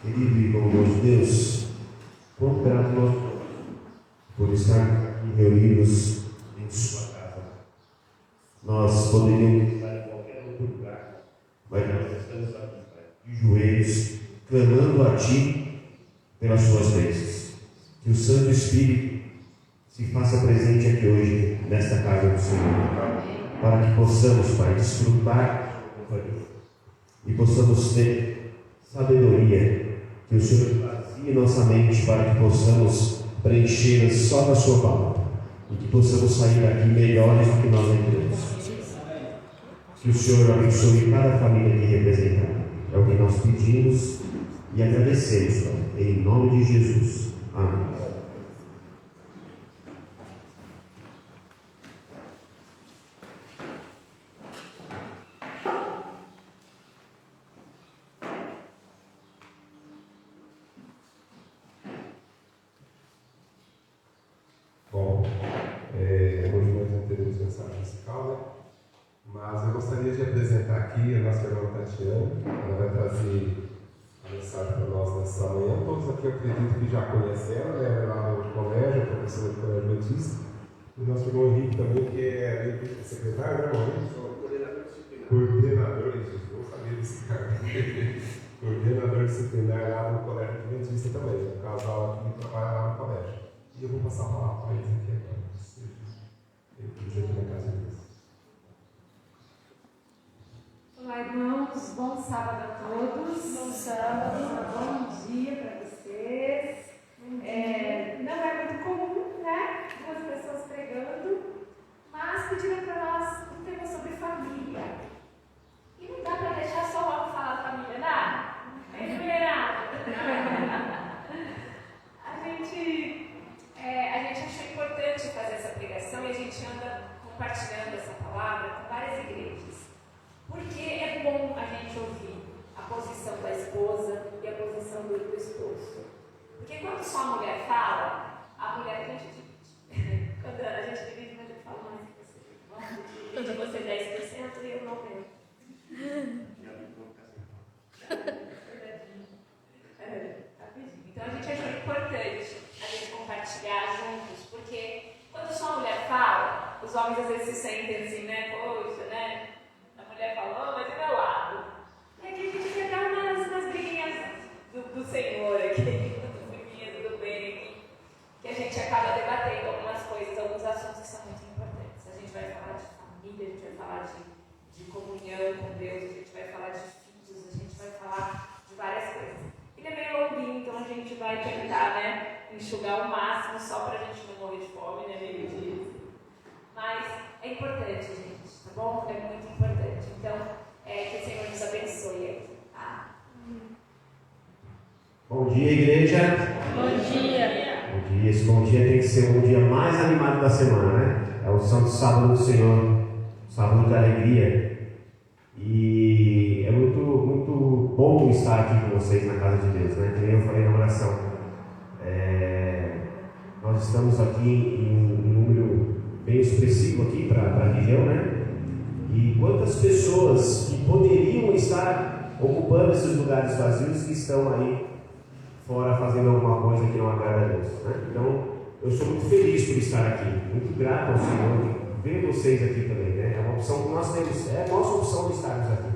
Querido e bondoso Deus, quão grato nós somos por estar aqui reunidos em sua casa. Nós poderíamos estar em qualquer outro lugar, mas nós estamos aqui, Pai, de joelhos, clamando a Ti pelas Suas bênçãos. Que o Santo Espírito se faça presente aqui hoje, nesta casa do Senhor, para que possamos, Pai, desfrutar da Sua companhia e possamos ter sabedoria, que o Senhor esvazie nossa mente para que possamos preenchê-la só da Sua palavra e que possamos sair daqui melhores do que nós entramos. Que o Senhor abençoe cada família aqui representada. É o que nós pedimos e agradecemos, Pai, em nome de Jesus. Amém. Hoje nós não teremos mensagem musical, né? Mas eu gostaria de apresentar aqui a nossa irmã Tatiana. Ela vai trazer a mensagem para nós nessa manhã. Todos aqui eu acredito que já conhecem ela, né? Ela é lá no colégio, é professora do Colégio Adventista. E o nosso irmão Henrique também, que é secretário, né, irmão Henrique? Coordenador, eu não sabia desse cara. Coordenador disciplinar lá no Colégio Adventista também. Um casal aqui que trabalha lá no colégio. E eu vou passar a palavra para eles aqui agora. Aqui na casa deles. Olá, irmãos. Bom sábado a todos. Bom sábado. Bom dia para vocês. Não é muito comum, né? Duas pessoas pregando, mas pediram para nós um tema sobre família. E não dá para deixar só o homem falar família, nada? É mulherada. A gente achou importante fazer essa pregação e a gente anda compartilhando essa palavra com várias igrejas. Porque é bom a gente ouvir a posição da esposa e a posição do esposo. Porque quando só a mulher fala, a mulher a gente divide. Quando a gente divide, mas eu falo mais que você. Vamos dividir você 10% e eu 90%. Então a gente achou importante a gente compartilhar juntos, porque quando só a mulher fala, os homens às vezes se sentem assim, né? Poxa, né? A mulher falou, mas é meu lado. E aqui a gente quer dar umas briguinhas do Senhor aqui, umas briguinhas do bem aqui, que a gente acaba debatendo algumas coisas, alguns assuntos que são muito importantes. A gente vai falar de família, a gente vai falar de comunhão com Deus, a gente vai falar de filhos, a gente vai falar de várias coisas. Ele é meio longuinho, então a gente vai tentar, né, enxugar o máximo só para a gente não morrer de fome, né, meio dia. Mas é importante, gente, tá bom? É muito importante. Então, que o Senhor nos abençoe aqui, tá? Bom dia, igreja. Bom dia. Bom dia. Esse bom dia tem que ser o dia mais animado da semana, né? É o Santo Sábado do Senhor, sábado da alegria. E é muito bom estar aqui com vocês na casa de Deus, né? Como eu falei na oração. Nós estamos aqui em um número bem expressivo aqui para a região, né? E quantas pessoas que poderiam estar ocupando esses lugares vazios que estão aí fora fazendo alguma coisa que não agrada a Deus, né? Então, eu sou muito feliz por estar aqui, muito grato ao Senhor ver vocês aqui também, né? É uma opção que nós temos, é a nossa opção de estarmos aqui,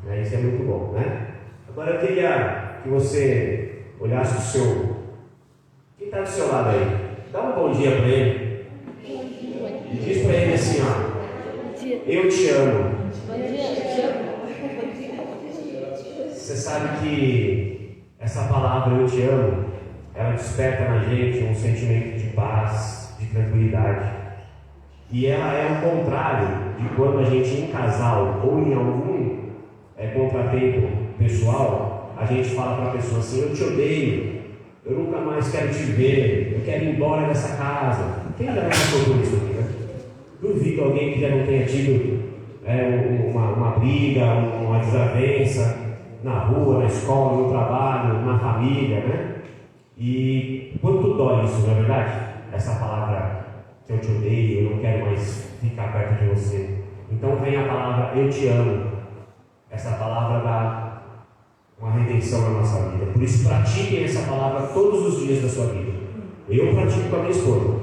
né? Isso é muito bom, né? Agora eu queria que você olhasse o seu... Quem está do seu lado aí? Dá um bom dia para ele. E diz para ele assim, ó: eu te amo. Você sabe que essa palavra eu te amo, ela desperta na gente um sentimento de paz, de tranquilidade. E ela é o contrário de quando a gente em casal ou em algum contratempo pessoal, a gente fala para a pessoa assim: eu te odeio, eu nunca mais quero te ver, eu quero ir embora dessa casa. Quem já passou por isso aqui, né? Duvido alguém que já não tenha tido uma briga, uma desavença na rua, na escola, no trabalho, na família, né? E quanto dói isso, não é verdade? Essa palavra que eu te odeio, eu não quero mais ficar perto de você. Então vem a palavra eu te amo. Essa palavra uma redenção na nossa vida. Por isso, pratiquem essa palavra todos os dias da sua vida. Eu pratico com a minha esposa.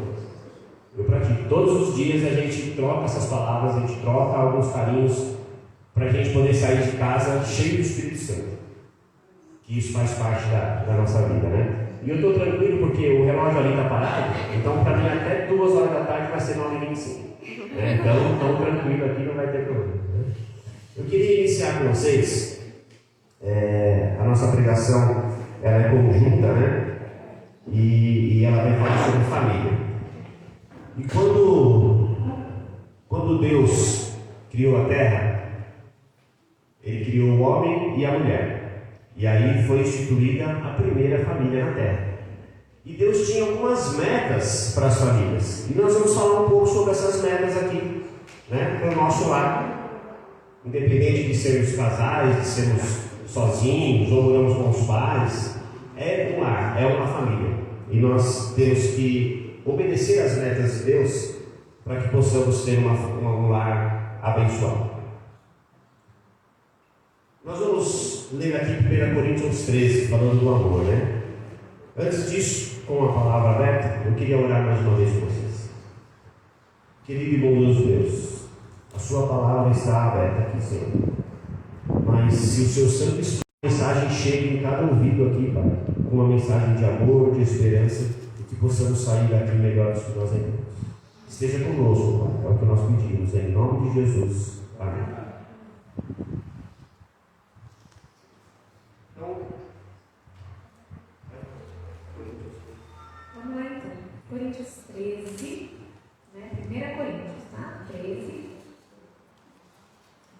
Eu pratico. Todos os dias a gente troca essas palavras, a gente troca alguns carinhos para a gente poder sair de casa cheio do Espírito Santo. Que isso faz parte da nossa vida, né? E eu estou tranquilo porque o relógio ali está parado, então para mim até 2 horas da tarde vai ser 9h25. Né? Então, tão tranquilo aqui, não vai ter problema. Né? Eu queria iniciar com vocês, a nossa pregação ela é conjunta, né? E ela vai falar sobre família. E quando Deus criou a terra, Ele criou o homem e a mulher. E aí foi instituída a primeira família na terra. E Deus tinha algumas metas para as famílias. E nós vamos falar um pouco sobre essas metas aqui, né, para o nosso lar. Independente de sermos casais, de sermos sozinhos ou moramos com os pais, é um lar, é uma família. E nós temos que obedecer às metas de Deus para que possamos ter um lar abençoado. Nós vamos ler aqui 1 Coríntios 13, falando do amor, né? Antes disso, com a palavra aberta, eu queria orar mais uma vez com vocês. Querido e bondoso Deus, a sua palavra está aberta aqui, Senhor. Mas se o seu Santo Espírito, a mensagem chegue em cada ouvido aqui, Pai, com uma mensagem de amor, de esperança, e que possamos sair daqui melhores que nós entramos. Esteja conosco, Pai, é o que nós pedimos, em nome de Jesus. Amém. Vamos lá então. Coríntios 13, né? 1 Coríntios, tá? 13.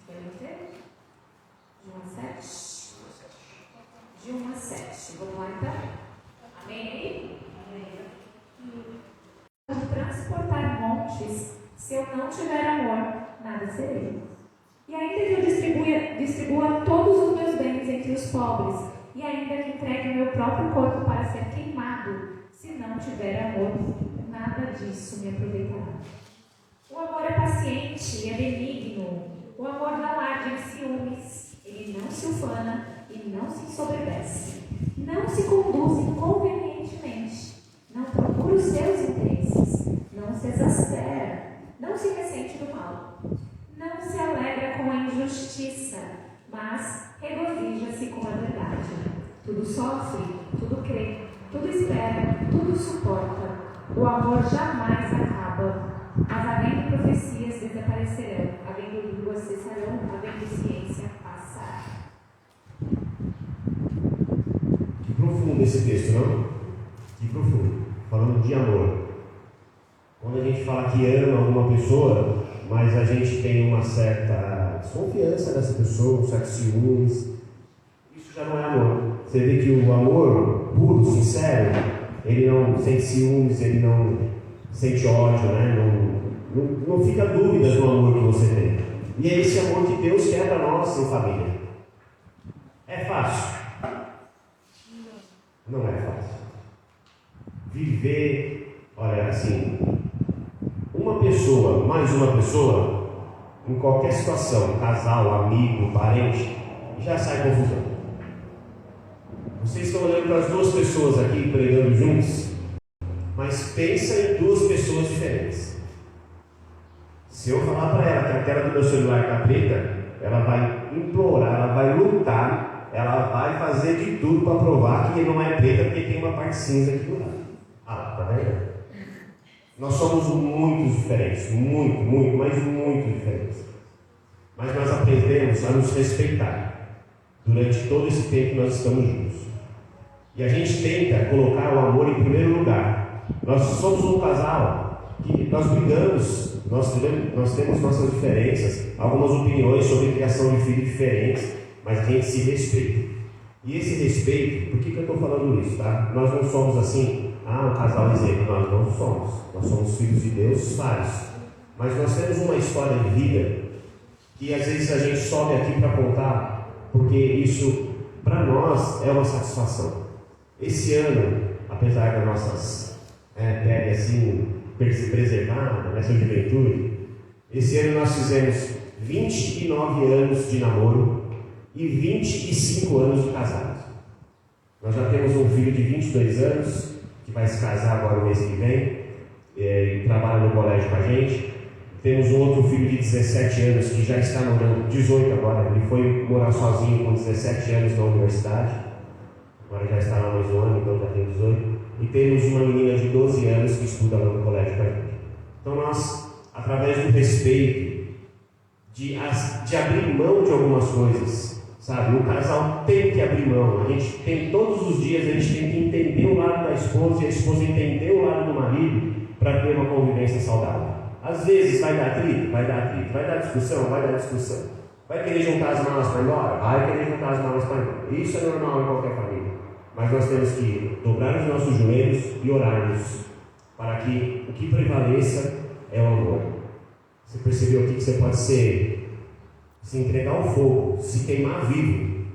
Querem ter? De 1 a 7? De 1 a 7. Vamos lá então? Amém? Amém. Como transportar montes, se eu não tiver amor, nada serei. E ainda que eu distribua todos os meus bens entre os pobres, e ainda que entregue o meu próprio corpo para ser queimado, se não tiver amor, nada disso me aproveitará. O amor é paciente e é benigno. O amor não arde em ciúmes. Ele não se ufana e não se ensoberbece. Não se conduz inconvenientemente. Não procura os seus interesses. Não se exaspera. Não se ressente do mal. Não se alegra com a injustiça, mas regozija-se com a verdade. Tudo sofre, tudo crê, tudo espera, tudo suporta. O amor jamais acaba. Mas havendo profecias desaparecerão, havendo línguas cessarão, havendo ciência passará. Que profundo esse texto, não? Que profundo. Falando de amor. Quando a gente fala que ama alguma pessoa, mas a gente tem uma certa desconfiança dessa pessoa, um certo ciúmes, isso já não é amor. Você vê que o amor puro, sincero, ele não sente ciúmes, ele não sente ódio, né? Não fica dúvidas no amor que você tem. E é esse amor que Deus quer para nós em família. É fácil? Não é fácil. Viver, olha, assim, uma pessoa, mais uma pessoa, em qualquer situação, casal, amigo, parente, já sai confusão. Vocês estão olhando para as 2 pessoas aqui pregando juntos, mas pensa em 2 pessoas diferentes. Se eu falar para ela que a tela do meu celular está preta, ela vai implorar, ela vai lutar, ela vai fazer de tudo para provar que não é preta, porque tem uma parte cinza aqui do lado. Ah, tá vendo? Nós somos muito diferentes, muito, mas muito diferentes. Mas nós aprendemos a nos respeitar durante todo esse tempo que nós estamos juntos. E a gente tenta colocar o amor em primeiro lugar. Nós somos um casal que nós brigamos, nós temos nossas diferenças, algumas opiniões sobre criação de filhos diferentes, mas a gente se respeita. E esse respeito, por que eu estou falando isso, tá? Nós não somos assim, um casal exemplo, nós não somos. Nós somos filhos de Deus, vários. Mas nós temos uma história de vida que às vezes a gente sobe aqui para contar, porque isso, para nós, é uma satisfação. Esse ano, apesar das nossas pele assim, preservada, nessa juventude, esse ano nós fizemos 29 anos de namoro e 25 anos de casados. Nós já temos um filho de 22 anos, que vai se casar agora no mês que vem, e trabalha no colégio com a gente. Temos um outro filho de 17 anos que já está morando, 18 agora, ele foi morar sozinho com 17 anos na universidade, agora já está lá mais um ano, então já tem 18. E temos uma menina de 12 anos que estuda lá no colégio com a gente. Então nós, através do respeito, de abrir mão de algumas coisas, sabe? O casal tem que abrir mão. A gente tem, todos os dias, a gente tem que entender o lado da esposa e a esposa entender o lado do marido para ter uma convivência saudável. Às vezes vai dar atrito, vai dar discussão, vai querer juntar as malas para ir embora, vai querer juntar as malas para ir embora. Isso é normal em qualquer família. Mas nós temos que dobrar os nossos joelhos e orarmos para que o que prevaleça é o amor. Você percebeu aqui que você pode se entregar ao fogo, se queimar vivo,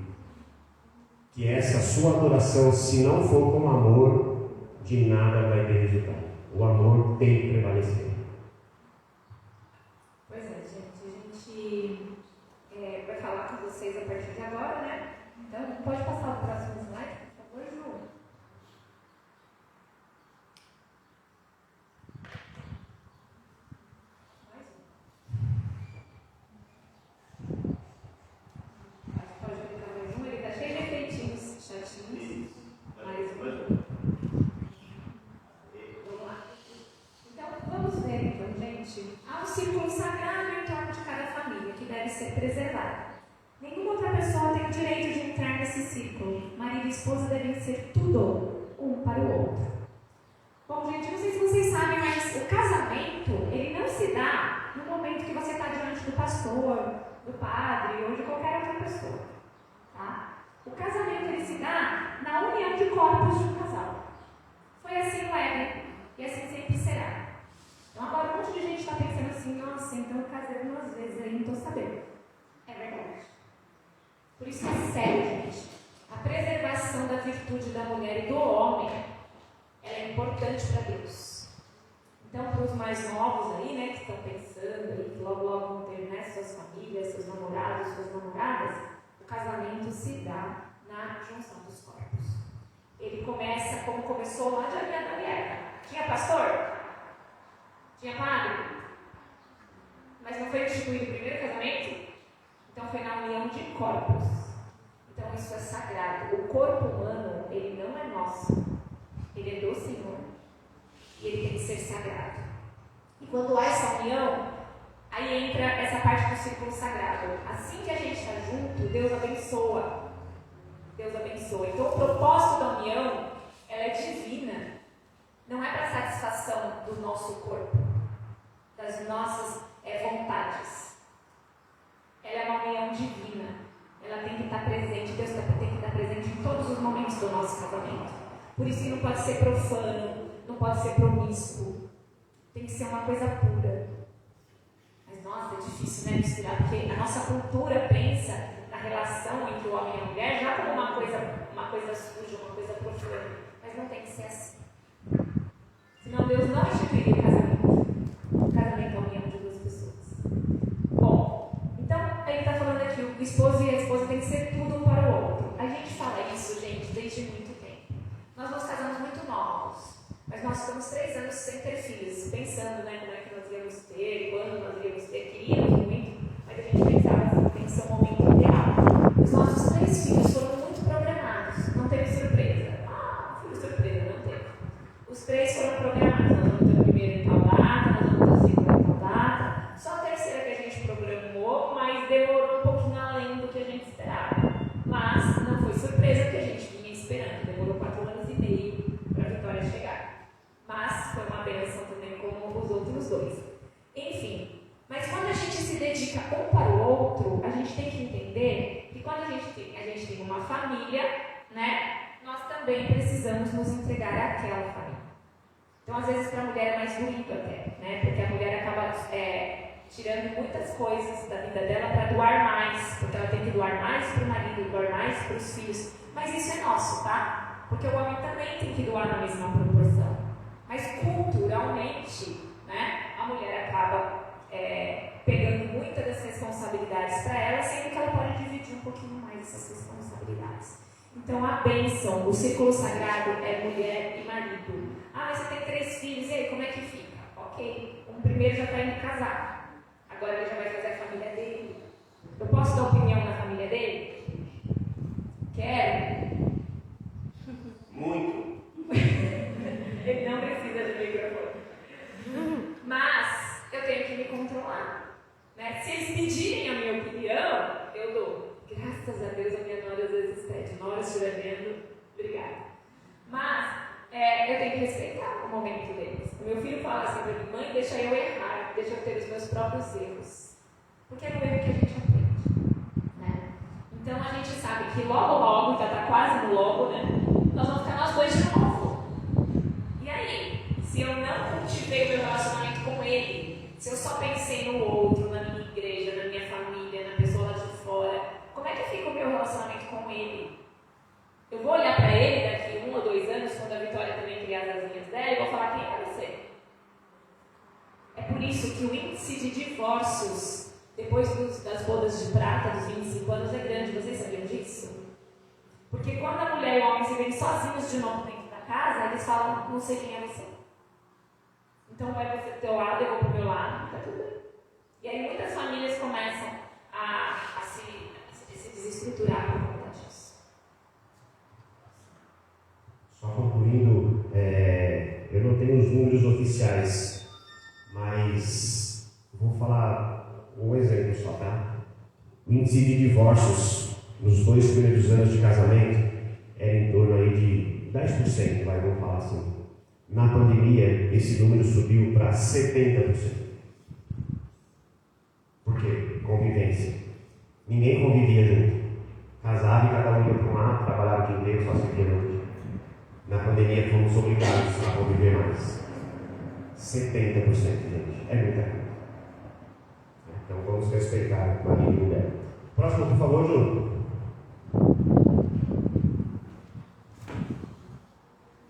que essa sua adoração, se não for com amor, de nada vai ter resultado. O amor tem que prevalecer. Pois é, gente, a gente vai falar com vocês a partir de agora, né? Então, pode passar o próximo slide, por favor, Ju. Mais um. Pode clicar mais um, ele está cheio de efeitinhos chatinhos. Mais um. Vamos lá. Então, vamos ver, então, gente. Há um círculo sagrado em torno de cada família que deve ser preservado. Nenhuma outra pessoa tem o direito de entrar nesse círculo. Marido e esposa devem ser tudo, um para o outro. Bom, gente, não sei se vocês sabem, mas o casamento, ele não se dá no momento que você está diante do pastor, do padre ou de qualquer outra pessoa. Tá? O casamento, ele se dá na união de corpos de um casal. Foi assim no Éden, e assim sempre será. Então agora um monte de gente está pensando assim, nossa, então eu casei algumas vezes aí, não estou sabendo. É verdade. Por isso que é sério, gente. A preservação da virtude da mulher e do homem, ela é importante para Deus. Então, para os mais novos aí, né, que estão pensando aí, que logo vão ter, né, suas famílias, seus namorados, suas namoradas, o casamento se dá na junção dos corpos. Ele começa como começou lá de Adão e Eva. Tinha pastor? Tinha padre? Mas não foi instituído o primeiro casamento? Então foi na união de corpos. Então isso é sagrado. O corpo humano, ele não é nosso. Ele é do Senhor. E ele tem que ser sagrado. E quando há essa união, aí entra essa parte do círculo sagrado. Assim que a gente está junto, Deus abençoa. Deus abençoa. Então o propósito da união, ela é divina. Não é para satisfação do nosso corpo, das nossas vontades. Ela é uma união divina. Ela tem que estar presente. Deus tem que estar presente em todos os momentos do nosso casamento. Por isso que não pode ser profano, não pode ser promíscuo. Tem que ser uma coisa pura. Mas nossa, é difícil, né, misturar, porque a nossa cultura pensa na relação entre o homem e a mulher já como uma coisa suja, uma coisa profana. Mas não tem que ser assim. Senão Deus não instituiria o casamento. O casamento é a união de duas pessoas. Bom, então ele está falando aqui, o esposo e a esposa tem que ser tudo um para o outro. A gente fala isso, gente, desde muito tempo. Nós nos casamos muito novos, mas nós ficamos 3 anos sem ter filhos, pensando, né, como é que nós íamos ter, quando nós íamos ter, queríamos muito, mas a gente pensava assim, tem que ser um momento ideal. Os nossos 3 filhos foram muito programados, não teve surpresa. Filho surpresa, não teve. Os 3 foram programados, nós vamos ter o primeiro em tal data, nós vamos ter o segundo em tal data. Só a terceira que a gente programou, mas demorou um pouquinho além do que a gente esperava. Mas não foi surpresa porque a gente vinha esperando, demorou 4 anos e meio para a Vitória chegar. Mas foi uma bênção também como os outros 2. Enfim, mas quando a gente se dedica um para o outro, a gente tem que entender que quando a gente tem uma família, né, nós também precisamos nos entregar àquela família. Então, às vezes, para a mulher é mais doído até, né? Porque a mulher acaba tirando muitas coisas da vida dela para doar mais, porque ela tem que doar mais para o marido, doar mais para os filhos. Mas isso é nosso, tá? Porque o homem também tem que doar na mesma proporção. Mas culturalmente, né, a mulher acaba pegando muitas das responsabilidades para ela, sendo que ela pode dividir um pouquinho mais pais. Então a bênção, o círculo sagrado é mulher e marido. Ah, mas você tem 3 filhos, e aí, como é que fica? Ok, o primeiro já está indo casar. Agora ele já vai fazer a família dele. Eu posso dar opinião na família dele? Quero? Muito. Ele não precisa de microfone. Mas eu tenho que me controlar. Né? Se eles pedirem a minha opinião, eu dou. Graças a Deus a minha nora às vezes pede. Nora, se estiver vendo, obrigada. Mas eu tenho que respeitar o momento deles. O meu filho fala assim para mim: mãe, deixa eu errar, deixa eu ter os meus próprios erros. Porque é no erro que a gente aprende. Né? Então a gente sabe que logo, já está quase no logo, né? Nós vamos ficar nós dois de novo. E aí, se eu não cultivei o meu relacionamento com ele, se eu só pensei no outro, na minha igreja, na minha família, na pessoa lá de fora, como é que fica o meu relacionamento com ele? Eu vou olhar para ele daqui 1 ou 2 anos, quando a Vitória também criar as asinhas dela, e vou falar: quem é você? É por isso que o índice de divórcios, depois das bodas de prata dos 25 anos, é grande. Vocês sabiam disso? Porque quando a mulher e o homem se veem sozinhos de novo dentro da casa, eles falam: não sei quem é você. Então vai para o teu lado, eu vou para o meu lado, está tudo bem. E aí muitas famílias começam a se desestruturar por conta disso. Só concluindo, eu não tenho os números oficiais, mas vou falar um exemplo só, tá? O índice de divórcios nos 2 primeiros anos de casamento era em torno aí de 10%, vamos falar assim. Na pandemia, esse número subiu para 70%. Por quê? Convivência. Ninguém convivia junto. Casava e cada um ia para um lado, trabalhava o dia inteiro, só se via à noite. Na pandemia, fomos obrigados a conviver mais. 70%, gente. É muita coisa. Então, vamos respeitar marido e mulher. Próximo, por favor, Ju.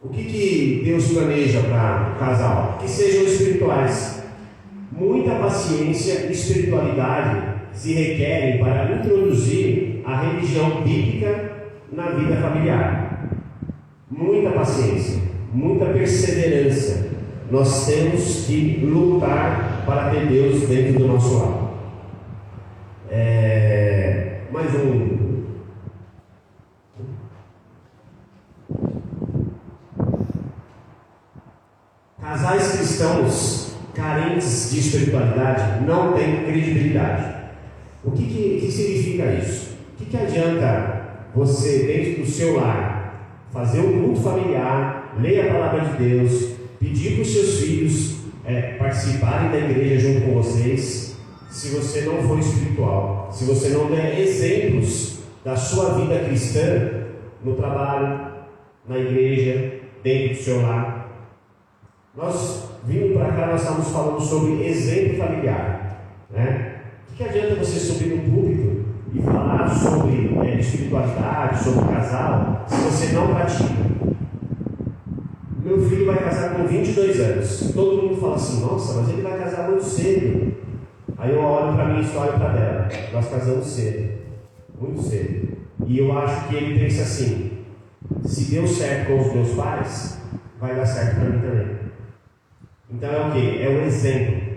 O que Deus planeja para o casal? Que sejam espirituais. Muita paciência e espiritualidade se requerem para introduzir a religião bíblica na vida familiar. Muita paciência, muita perseverança. Nós temos que lutar para ter Deus dentro do nosso lar. Mais um. Casais cristãos carentes de espiritualidade não têm credibilidade. O que significa isso? O que adianta você, dentro do seu lar, fazer um culto familiar, ler a palavra de Deus, pedir para os seus filhos participarem da igreja junto com vocês, se você não for espiritual, se você não der exemplos da sua vida cristã no trabalho, na igreja, dentro do seu lar? Nós, vindo para cá, nós estamos falando sobre exemplo familiar, né? O que adianta você subir no púlpito e falar sobre espiritualidade, sobre casal, se você não pratica? Meu filho vai casar com 22 anos. Todo mundo fala assim: nossa, mas ele vai casar muito cedo. Aí eu olho para minha história e para dela. Nós casamos cedo, muito cedo. E eu acho que ele pensa assim: se deu certo com os meus pais, vai dar certo para mim também. Então é o que? É o exemplo.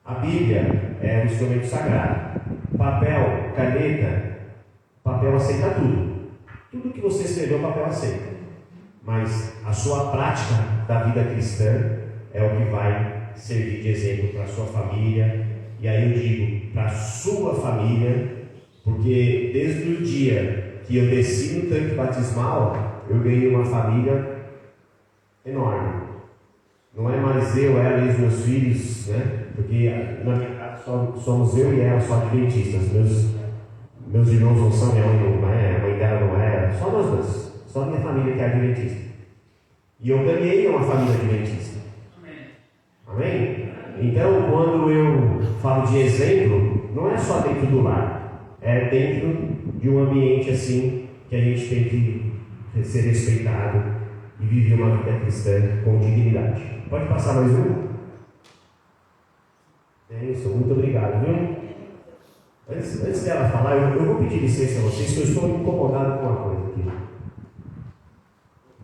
A Bíblia é um instrumento sagrado. Papel, caneta, papel aceita tudo. Tudo que você escreveu, o papel aceita. Mas a sua prática da vida cristã é o que vai servir de exemplo para a sua família. E aí eu digo, para a sua família, porque desde o dia que eu desci no tanque batismal, eu ganhei uma família enorme. Não é mais eu, ela e os meus filhos, né? Porque na minha casa somos eu e ela, só adventistas. Meus irmãos não são, minha mãe não é, a mãe dela não é, só nós dois. Só minha família que é adventista. E eu ganhei uma família adventista. Amém? Então, quando eu falo de exemplo, não é só dentro do lar, é dentro de um ambiente assim que a gente tem que ser respeitado e viver uma vida cristã com dignidade. Pode passar mais um? É isso, muito obrigado, viu? Antes dela falar, eu vou pedir licença a vocês, que eu estou incomodado com uma coisa aqui.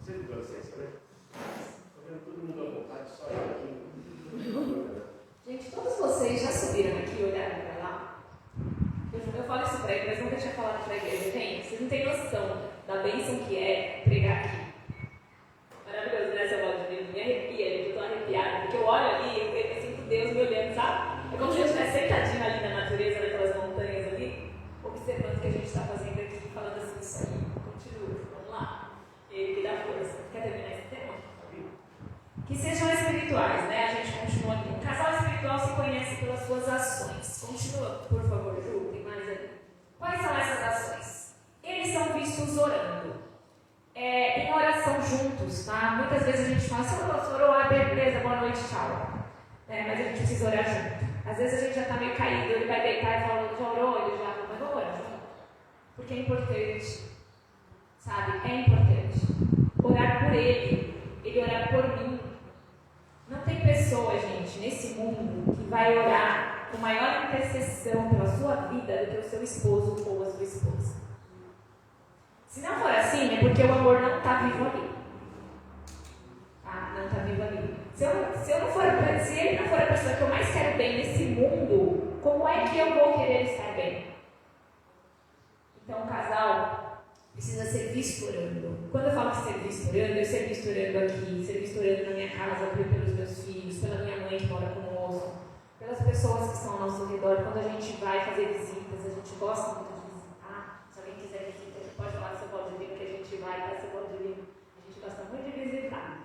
Você me dá licença, né? Estou vendo todo mundo à vontade, só eu aqui. Gente, todos vocês já subiram aqui e olharam para lá? Eu falo isso para ele, mas nunca tinha falado para a igreja. Gente, vocês não têm noção da bênção que é pregar aqui. Maravilhoso, né, seu Valdir? Me arrepia, eu estou arrepiada, porque eu olho ali e eu sinto Deus me olhando, sabe? É como se eu estivesse sentadinho ali na natureza, naquelas montanhas ali, observando o que a gente está fazendo aqui, falando assim, isso aí, continua, vamos lá. Ele me dá força. Quer terminar esse tema? Que sejam espirituais, né? A gente continua aqui. Um casal espiritual se conhece pelas suas ações. Continua, por favor, Ju, tem mais aí. Quais são essas ações? Eles são vistos orando. Em oração juntos, tá? Muitas vezes a gente fala, se o pastor orar, beleza, boa noite, tchau. Mas a gente precisa orar junto. Às vezes a gente já está meio caído, ele vai deitar e fala, já orou? Ele já, mas vamos orar junto. Porque é importante, sabe? É importante. Orar por ele orar por mim. Não tem pessoa, gente, nesse mundo que vai orar com maior intercessão pela sua vida do que o seu esposo ou a sua esposa. Se não for assim, é porque o amor não está vivo ali. Tá? Não está vivo ali. Se ele não for a pessoa que eu mais quero bem nesse mundo, como é que eu vou querer estar bem? Então, o casal precisa ser visto orando. Quando eu falo de ser visto orando, eu ser visto orando aqui, ser visto orando na minha casa, pelos meus filhos, pela minha mãe que mora conosco, pelas pessoas que estão ao nosso redor. Quando a gente vai fazer visitas, a gente gosta muito de visitar. Se alguém quiser visitar, a gente pode falar do seu Valdivino, que a gente vai para seu Valdivino. A gente gosta muito de visitar.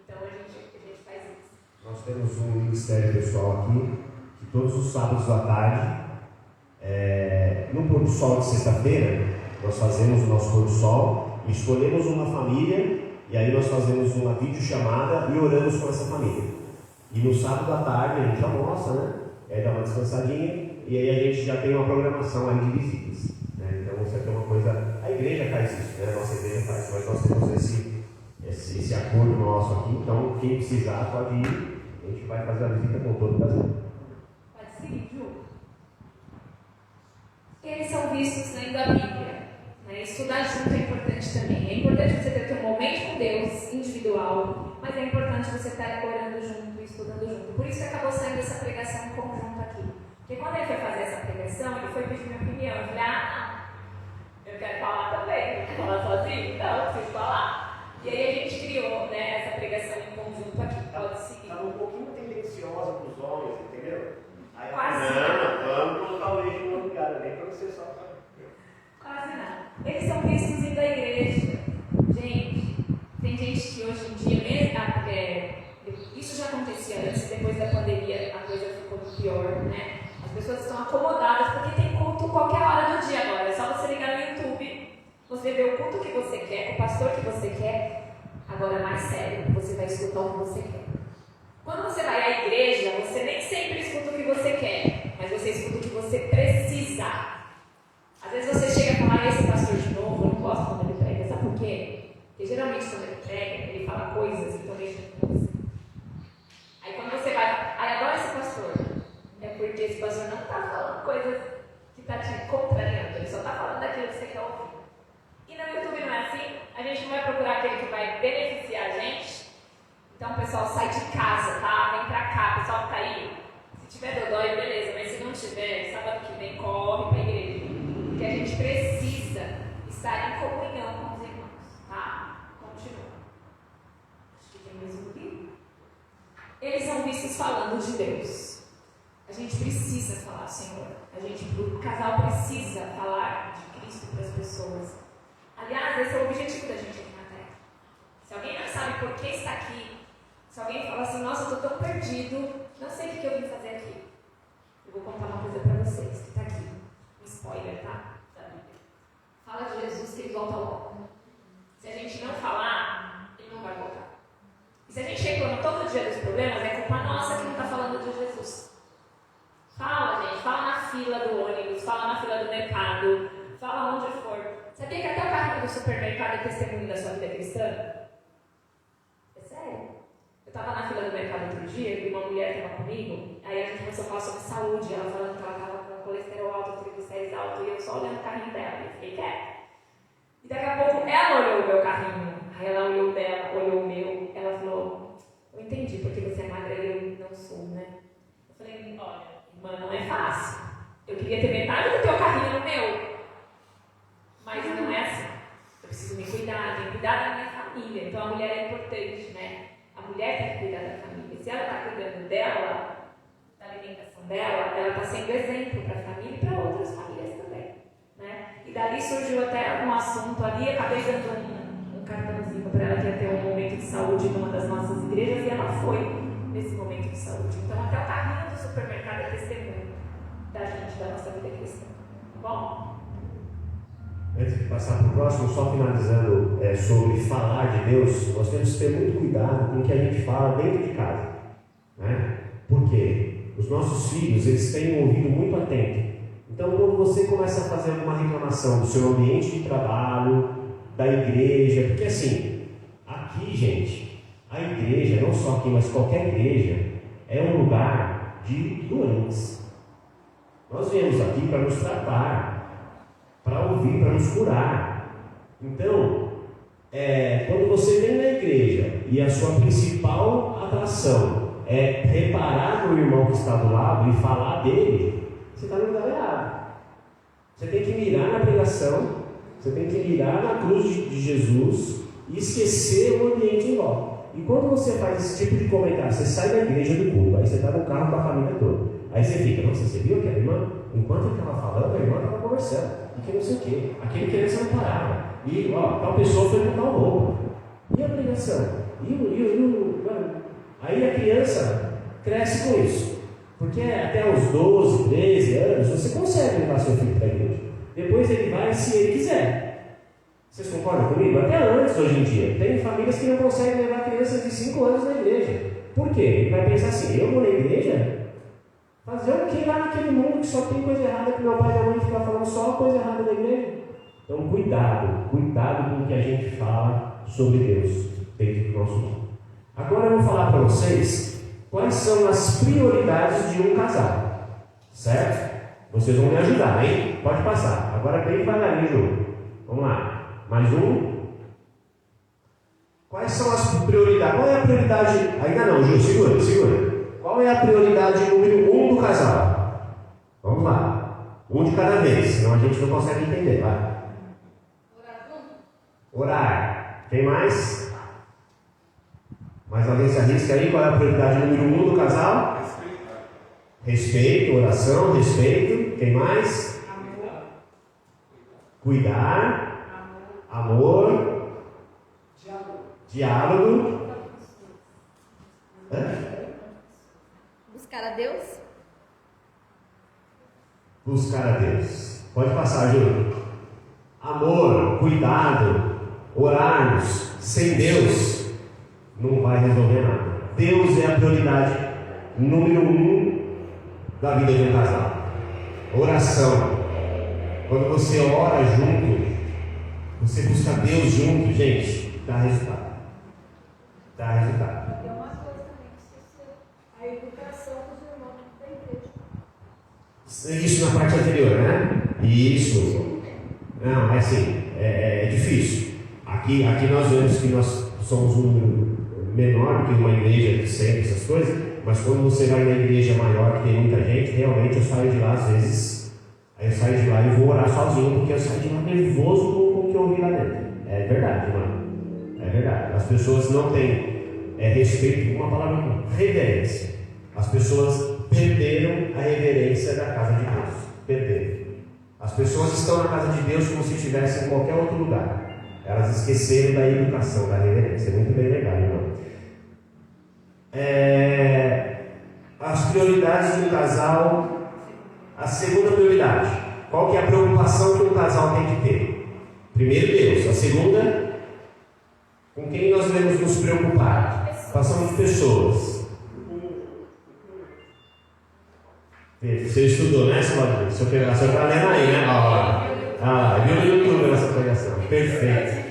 Então a gente faz isso. Nós temos um ministério pessoal aqui, que todos os sábados à tarde, no pôr do sol de sexta-feira, nós fazemos o nosso pôr do sol, escolhemos uma família, e aí nós fazemos uma videochamada e oramos com essa família. E no sábado à tarde a gente almoça, né? E aí dá uma descansadinha, e aí a gente já tem uma programação aí de visitas. Né? Então você tem uma coisa. A igreja faz isso, né? A nossa igreja faz, mas nós temos esse acordo nosso aqui, então quem precisar pode ir, a gente vai fazer a visita com todo prazer. Pode seguir, Ju. Eles são vistos lendo a Bíblia. Estudar junto é importante também. É importante você ter um momento com Deus individual, mas é importante você estar orando junto e estudando junto. Por isso que acabou saindo essa pregação em conjunto aqui. Porque quando ele foi fazer essa pregação, ele foi pedir minha opinião. Eu falei, eu quero falar também. Eu quero falar sozinho? Não, eu preciso falar. E aí a gente criou, né, essa pregação em conjunto aqui. Pode seguir. Estava um pouquinho tendenciosa para os homens, entendeu? Aí, quase vamos colocar o eixo no lugar, nem para você só. Quase nada. Eles são vistos indo à igreja. Gente, tem gente que hoje em dia, isso já acontecia antes, depois da pandemia a coisa ficou pior, né? As pessoas estão acomodadas porque tem culto qualquer hora do dia agora. É só você ligar no YouTube, você vê o culto que você quer, o pastor que você quer. Agora, mais sério, você vai escutar o que você quer. Quando você vai à igreja, você nem sempre escuta o que você quer, mas você escuta o que você precisa. Às vezes você chega a falar, esse pastor de novo, eu não gosto quando ele prega, sabe por quê? Porque geralmente quando ele prega, ele fala coisas que estão mexendo com você. Aí quando você vai, agora esse pastor, é porque esse pastor não está falando coisas que está te contrariando, ele só está falando daquilo que você quer ouvir. E no YouTube não é assim, a gente não vai procurar aquele que vai beneficiar a gente. Então o pessoal sai de casa, tá? Vem pra cá, o pessoal fica aí. Se tiver dodói, beleza, mas se não tiver, sábado que vem, corre pra igreja. Porque a gente precisa estar em comunhão com os irmãos, tá? Continua. Acho que tem mais um aqui. Eles são vistos falando de Deus. A gente precisa falar, Senhor. O casal precisa falar de Cristo para as pessoas. Aliás, esse é o objetivo da gente aqui na Terra. Se alguém não sabe por que está aqui, se alguém fala assim, nossa, eu estou tão perdido, não sei o que eu vim fazer aqui. Eu vou contar uma coisa para vocês, que está aqui. Um spoiler, tá? Da Bíblia. Fala de Jesus que ele volta logo. Se a gente não falar, ele não vai voltar. E se a gente reclama todo dia dos problemas, é culpa nossa que não está falando de Jesus. Fala, gente. Fala na fila do ônibus, fala na fila do mercado, fala onde for. Sabia que até o carrinho do supermercado é testemunho da sua vida cristã? É sério? Eu estava na fila do mercado outro dia e uma mulher estava comigo, aí a gente começou a falar sobre saúde, ela falando que ela estava com colesterol alto, triglicérides alto, e eu só olhando o carrinho dela, e fiquei quieta. E daqui a pouco ela olhou o meu carrinho, aí ela olhou o dela, olhou o meu, ela falou, eu entendi porque você é magra e eu não sou, né? Eu falei, olha, irmã, não é fácil. Eu queria ter metade do teu carrinho no meu, mas não é assim. Eu preciso me cuidar, tenho que cuidar da minha família. Então a mulher é importante, né? A mulher tem que cuidar da família. Se ela está cuidando dela, da alimentação dela, ela está sendo exemplo para a família e para outras famílias também, né? E dali surgiu até um assunto ali, acabei dando um cartãozinho para ela que ia ter um momento de saúde numa das nossas igrejas e ela foi nesse momento de saúde. Então até o carrinho do supermercado é testemunho da gente, da nossa vida cristã. Bom? Antes de passar para o próximo, só finalizando sobre falar de Deus, nós temos que ter muito cuidado com o que a gente fala dentro de casa, né? Por quê? Os nossos filhos, eles têm um ouvido muito atento. Então, quando você começa a fazer alguma reclamação do seu ambiente de trabalho, da igreja, porque assim, aqui, gente, a igreja, não só aqui, mas qualquer igreja, é um lugar de doentes. Nós viemos aqui para nos tratar, para ouvir, para nos curar. Então, quando você vem na igreja e a sua principal atração é reparar no irmão que está do lado e falar dele, você está no lugar errado. Você tem que mirar na pregação, você tem que mirar na cruz de Jesus e esquecer o ambiente em volta. E quando você faz esse tipo de comentário, você sai da igreja do culto, aí você está no carro com a família toda. Aí você fica, nossa, você viu aquela irmã? Enquanto ele estava falando, a irmã estava conversando. E que não sei o quê. Aquele criança não parava. E, tal pessoa foi com tal roupa. E a pregação? Aí a criança cresce com isso. Porque até os 12, 13 anos, você consegue levar seu filho para a igreja. Depois ele vai se ele quiser. Vocês concordam comigo? Até antes, hoje em dia. Tem famílias que não conseguem levar crianças de 5 anos na igreja. Por quê? Ele vai pensar assim, eu vou na igreja? Fazer o que lá naquele mundo que só tem coisa errada, que meu pai e minha mãe ficam falando só coisa errada da igreja? Então cuidado com o que a gente fala sobre Deus dentro do nosso mundo. Agora eu vou falar para vocês quais são as prioridades de um casal, certo? Vocês vão me ajudar, hein? Pode passar. Agora bem devagarinho, Ju. Vamos lá. Mais um. Quais são as prioridades? Qual é a prioridade? Ainda não, Ju, segura. Qual é a prioridade número 1 do casal? Vamos lá. Um de cada vez, senão a gente não consegue entender. Vai. Orar. Quem mais? Mais alguém se arrisca aí? Qual é a prioridade número 1 do casal? Respeito, oração, respeito. Quem mais? Amor. Cuidar. Amor. Diálogo. Buscar a Deus. Buscar a Deus. Pode passar, Júlio. Amor, cuidado, orarmos. Sem Deus, não vai resolver nada. Deus é a prioridade número 1 da vida de um casal. Oração. Quando você ora junto, você busca Deus junto, gente, dá resultado. Dá resultado. É uma coisa também que a educação dos irmãos da igreja. Isso na parte anterior, né? Isso. Não, é assim, é difícil. Aqui nós vemos que nós somos um número menor do que uma igreja que sempre essas coisas, mas quando você vai na igreja maior que tem muita gente, realmente eu saio de lá às vezes, aí eu saio de lá e vou orar sozinho, porque eu saio de lá nervoso com o que eu ouvi lá dentro. É verdade, mano. É verdade. As pessoas não têm respeito, uma palavra, reverência. As pessoas perderam a reverência da casa de Deus. Perderam. As pessoas estão na casa de Deus como se estivessem em qualquer outro lugar. Elas esqueceram da educação, da reverência. É muito bem legal, irmão. As prioridades do casal. A segunda prioridade. Qual que é a preocupação que um casal tem que ter? Primeiro, Deus. A segunda, com quem nós devemos nos preocupar? Passamos de pessoas. Você estudou, né, Salvador? Se eu está lendo aí, né? Viu no YouTube essa pregação. Perfeito.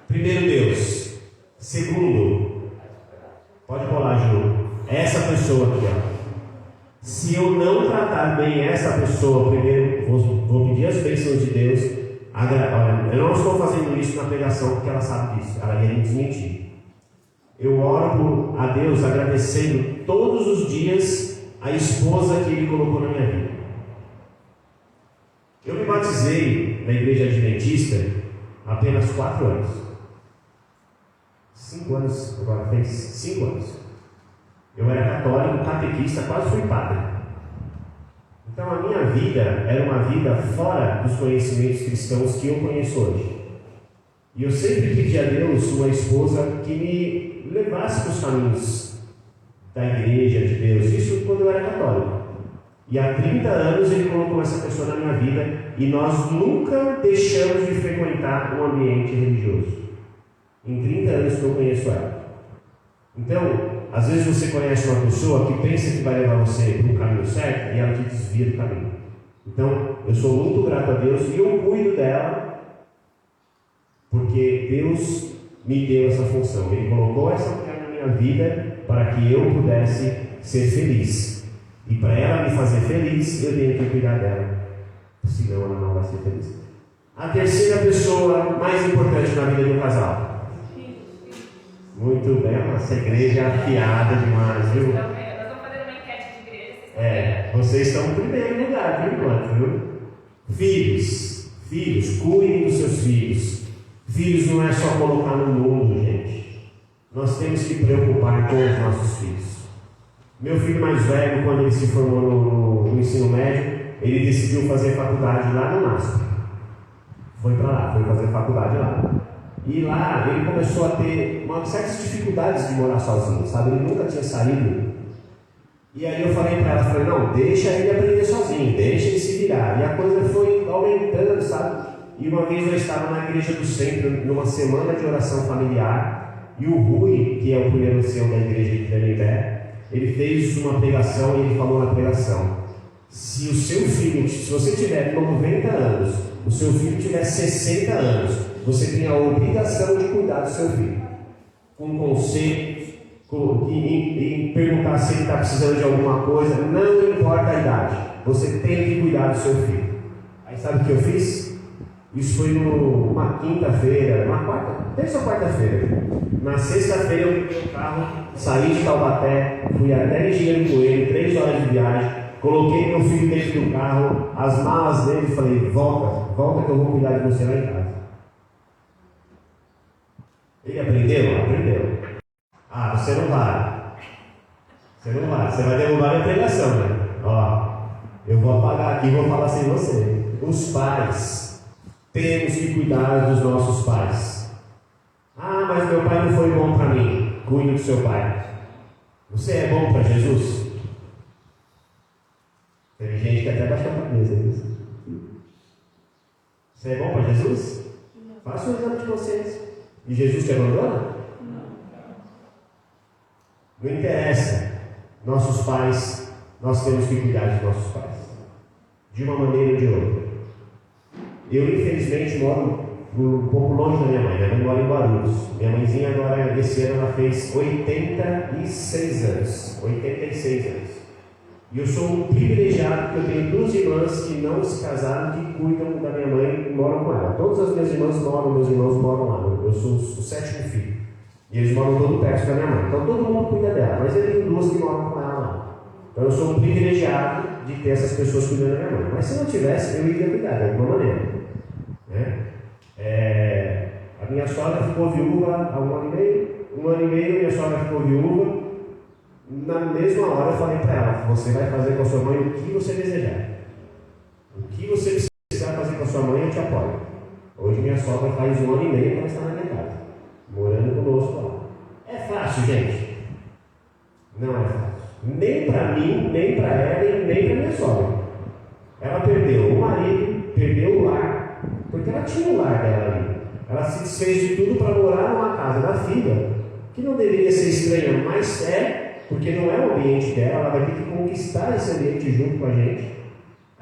Primeiro, Deus. Segundo, pode rolar, Ju. Essa pessoa aqui, ó. Se eu não tratar bem essa pessoa, primeiro vou pedir as bênçãos de Deus. Olha, eu não estou fazendo isso na pregação porque ela sabe disso, ela ia me desmentir. Eu oro a Deus agradecendo todos os dias a esposa que Ele colocou na minha vida. Eu me batizei na igreja adventista há apenas 4 anos. 5 anos, agora fez 5 anos. Eu era católico, catequista, quase fui padre. Então a minha vida era uma vida fora dos conhecimentos cristãos que eu conheço hoje. E eu sempre pedi a Deus uma esposa que me levasse para os caminhos da igreja de Deus. Isso quando eu era católico. E há 30 anos Ele colocou essa pessoa na minha vida e nós nunca deixamos de frequentar um ambiente religioso. Em 30 anos que eu conheço ela. Então, às vezes você conhece uma pessoa que pensa que vai levar você para um caminho certo e ela te desvia do caminho. Então, eu sou muito grato a Deus e eu cuido dela porque Deus me deu essa função. Ele colocou essa mulher na minha vida para que eu pudesse ser feliz. E para ela me fazer feliz, eu tenho que cuidar dela. Senão ela não vai ser feliz. A terceira pessoa mais importante na vida de um casal. Muito bem, essa igreja é afiada demais, viu? Nós estamos fazendo uma enquete de igreja. Vocês estão em primeiro lugar, por enquanto, viu? Filhos, cuidem dos seus filhos. Filhos não é só colocar no mundo, gente. Nós temos que preocupar com os nossos filhos. Meu filho mais velho, quando ele se formou no ensino médio, ele decidiu fazer faculdade lá no NASP. Foi para lá, foi fazer faculdade lá. E lá ele começou a ter certas dificuldades de morar sozinho, sabe? Ele nunca tinha saído. E aí eu falei para ela, não, deixa ele aprender sozinho, deixa ele se virar. E a coisa foi aumentando, sabe? E uma vez eu estava na igreja do centro, numa semana de oração familiar, e o Rui, que é o primeiro ancião da igreja de Tremembé, ele fez uma pregação e ele falou na pregação: se o seu filho, se você tiver 90 anos, o seu filho tiver 60 anos, você tem a obrigação de cuidar do seu filho. Com conselhos, em perguntar se ele está precisando de alguma coisa, não importa a idade, você tem que cuidar do seu filho. Aí sabe o que eu fiz? Isso foi numa quinta-feira, terça ou quarta-feira. Na sexta-feira eu peguei o carro, saí de Taubaté, fui até Engenheiro Coelho, 3 horas de viagem, coloquei meu filho dentro do carro, as malas dele e falei: volta que eu vou cuidar de você lá em casa. Ele aprendeu? Aprendeu. Você não vai. Você vai derrubar minha pregação, né? Eu vou apagar aqui e vou falar sem você. Os pais, temos que cuidar dos nossos pais. Mas meu pai não foi bom para mim. Cuide do seu pai. Você é bom para Jesus? Tem gente que até baixou a cabeça. Você é bom para Jesus? Faça um exame de consciência. E Jesus te abandona? Não interessa. Nossos pais, nós temos que cuidar dos nossos pais. De uma maneira ou de outra. Eu, infelizmente, moro um pouco longe da minha mãe. Minha mãe mora em Guarulhos. Minha mãezinha agora, esse ano, ela fez 86 anos. 86 anos. E eu sou um privilegiado porque eu tenho 2 irmãs que não se casaram, que cuidam da minha mãe e moram com ela. Todas as minhas irmãs moram, meus irmãos moram lá. Eu sou o 7º filho. E eles moram todo perto da minha mãe. Então todo mundo cuida dela. Mas eu tenho 2 que moram com ela lá. Então eu sou um privilegiado de ter essas pessoas cuidando da minha mãe. Mas se não tivesse, eu iria cuidar de alguma maneira. A minha sogra ficou viúva há 1 ano e meio. 1 ano e meio, minha sogra ficou viúva. Na mesma hora eu falei para ela: você vai fazer com a sua mãe o que você desejar. O que você precisar fazer com a sua mãe, eu te apoio. Hoje minha sogra faz 1 ano e meio que ela está na minha casa, morando conosco lá. É fácil, gente? Não é fácil. Nem para mim, nem para ela e nem para minha sogra. Ela perdeu o marido, perdeu o lar, porque ela tinha o lar dela ali. Ela se desfez de tudo para morar numa casa da filha, que não deveria ser estranha, mas porque não é o ambiente dela. Ela vai ter que conquistar esse ambiente junto com a gente.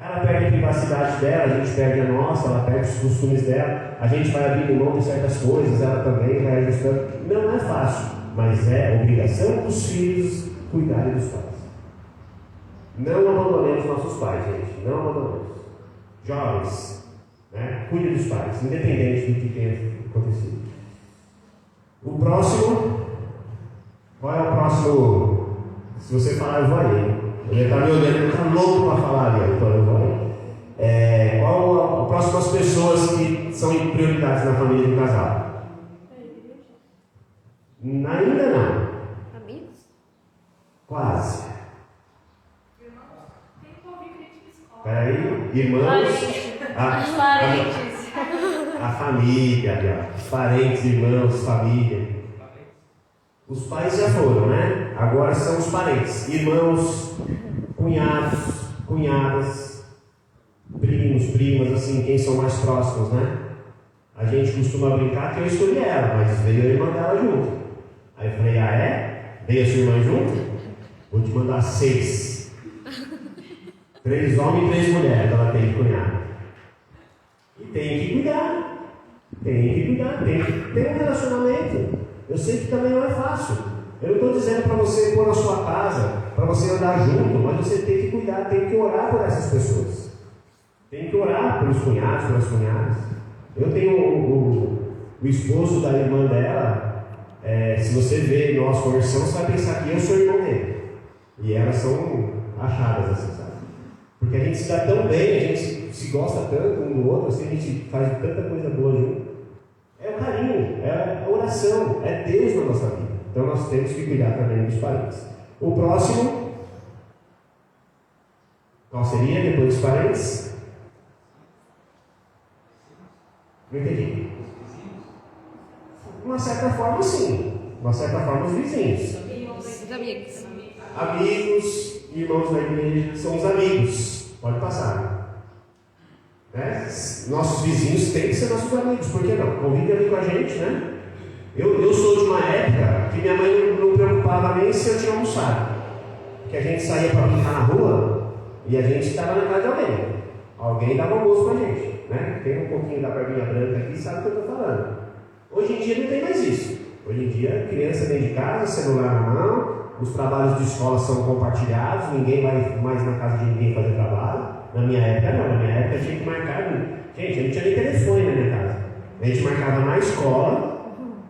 Ela perde a privacidade dela, a gente perde a nossa, ela perde os costumes dela, a gente vai abrindo mão de certas coisas, ela também vai ajustando. Não é fácil, mas é obrigação dos filhos cuidarem dos pais. Não abandonemos nossos pais, gente. Não abandonemos. Jovens, né? Cuide dos pais, independente do que tenha acontecido. O próximo, qual é o próximo? Se você falar, eu vou aí. Ele está me olhando, ele está louco para falar ali, então eu vou aí. Qual o próximo as pessoas que são prioridades na família do casal? Ainda não. Amigos? Quase. Tem que ouvir crítica escola. Peraí, irmãos. Parentes. A família, os parentes, irmãos, família. Os pais já foram, né? Agora são os parentes, irmãos, cunhados, cunhadas, primos, primas, assim, quem são mais próximos, né? A gente costuma brincar que eu escolhi ela, mas veio a irmã dela junto. Aí eu falei, Veio a sua irmã junto? Vou te mandar 6. 3 homens e 3 mulheres ela tem de cunhado. E tem que cuidar. Tem que cuidar, tem que ter um relacionamento. Eu sei que também não é fácil. Eu não estou dizendo para você pôr na sua casa, para você andar junto, mas você tem que cuidar, tem que orar por essas pessoas. Tem que orar pelos cunhados, pelas cunhadas. Eu tenho o esposo da irmã dela, se você ver nós conversando, você vai pensar que eu sou irmão dele. E elas são achadas assim, sabe? Porque a gente se dá tão bem, a gente se gosta tanto um do outro, assim, a gente faz tanta coisa boa junto. É o carinho, é a oração, é Deus na nossa vida. Então nós temos que cuidar também dos parentes. O próximo, qual seria depois dos parentes? Não entendi. De uma certa forma, sim. De uma certa forma, os vizinhos. Os amigos. Amigos, irmãos da igreja, são os amigos. Pode passar. Né? Nossos vizinhos têm que ser nossos amigos, por que não? Convive ali com a gente, né? Eu sou de uma época que minha mãe não preocupava nem se eu tinha almoçado. Que a gente saía para brincar na rua e a gente estava na casa de alguém. Alguém dava almoço para a gente. Né? Tem um pouquinho da barbinha branca aqui, sabe o que eu estou falando. Hoje em dia não tem mais isso. Hoje em dia, criança dentro de casa, celular na mão, os trabalhos de escola são compartilhados, ninguém vai mais na casa de ninguém fazer trabalho. Na minha época não, na minha época tinha que marcar. Gente, eu não tinha nem telefone na minha casa. A gente marcava na escola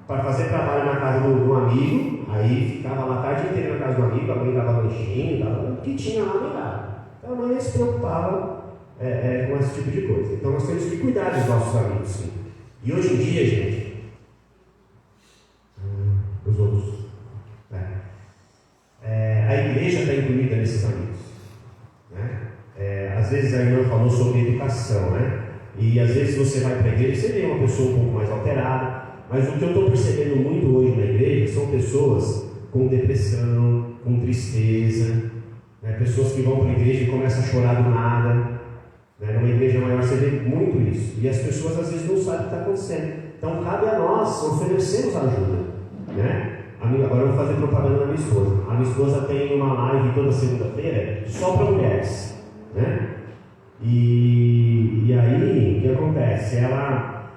para fazer trabalho na casa do amigo, aí ficava lá a tarde inteira na casa do amigo, a mãe dava lanchinho, o que tinha lá no lugar. Então a mãe se preocupava com esse tipo de coisa. Então nós temos que cuidar dos nossos amigos, sim. E hoje em dia, gente, os outros, a igreja está incluída nesses amigos, né? Às vezes a irmã falou sobre educação, né? E às vezes você vai para a igreja, você vê uma pessoa um pouco mais alterada, mas o que eu estou percebendo muito hoje na igreja são pessoas com depressão, com tristeza, né? Pessoas que vão para a igreja e começam a chorar do nada, né? Numa igreja maior você vê muito isso, e as pessoas às vezes não sabem o que está acontecendo. Então cabe a nós oferecermos ajuda, né? Agora eu vou fazer propaganda da minha esposa. A minha esposa tem uma live toda segunda-feira só para mulheres, né? E aí, o que acontece? Ela,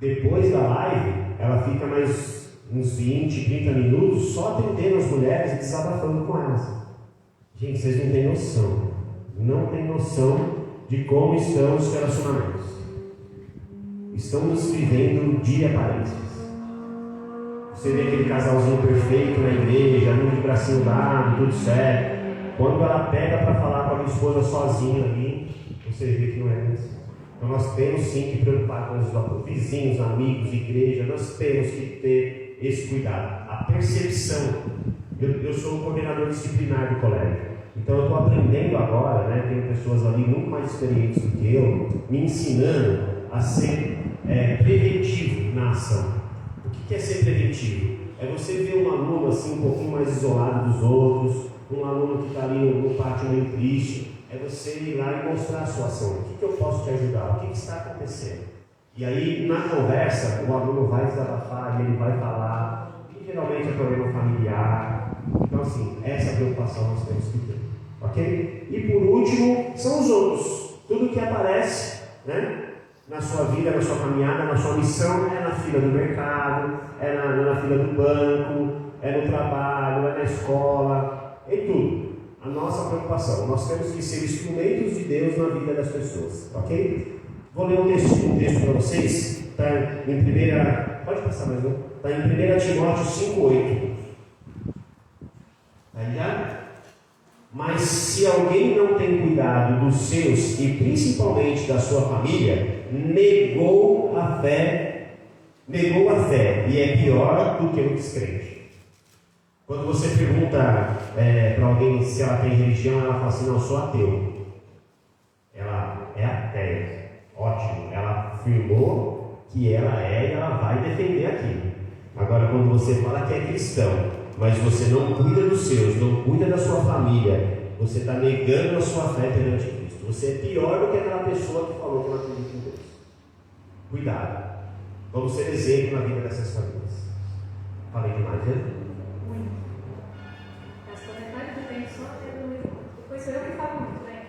depois da live, ela fica mais uns 20, 30 minutos só atendendo as mulheres e desabafando com elas. Gente, vocês não têm noção. Não têm noção de como estão os relacionamentos. Estamos vivendo dia parênteses. Você vê aquele casalzinho perfeito na igreja, um de bracinho dado, tudo certo. Quando ela pega para falar com a minha esposa sozinha ali, você vê que não é assim. Então nós temos sim que preocupar com os vizinhos, amigos, igreja, nós temos que ter esse cuidado. A percepção. Eu sou o coordenador disciplinar do colégio. Então eu estou aprendendo agora, né? Tenho pessoas ali muito mais experientes do que eu, me ensinando a ser preventivo na ação. O que é ser preventivo? É você ver um aluno assim um pouquinho mais isolado dos outros, um aluno que está ali no pátio meio triste, é você ir lá e mostrar a sua ação. O que eu posso te ajudar? O que está acontecendo? E aí, na conversa, o aluno vai desabafar, ele vai falar, que geralmente é problema familiar. Então, assim, essa preocupação nós temos que ter. Ok? E por último, são os outros. Tudo que aparece, né? Na sua vida, na sua caminhada, na sua missão, é na fila do mercado, é na fila do banco, é no trabalho, é na escola, é tudo. a nossa preocupação. Nós temos que ser instrumentos de Deus na vida das pessoas, ok? Vou ler um texto para vocês. Está em primeira... Pode passar mais um. Está em 1 Timóteo 5,8. Aí já? Mas se alguém não tem cuidado dos seus e principalmente da sua família, negou a fé e é pior do que o descrente. Quando você pergunta para alguém se ela tem religião, ela fala assim: não, eu sou ateu. Ela é ateia. Ótimo, ela afirmou que ela é e ela vai defender aquilo. Agora, quando você fala que é cristão, mas você não cuida dos seus, não cuida da sua família, você está negando a sua fé perante Cristo. Você é pior do que aquela pessoa que falou que ela acredita em Deus. Cuidado. Vamos ser exemplo na vida dessas famílias. Falei demais, né? Muito. Pastor, metade do tempo só depois sou eu que falo muito, né?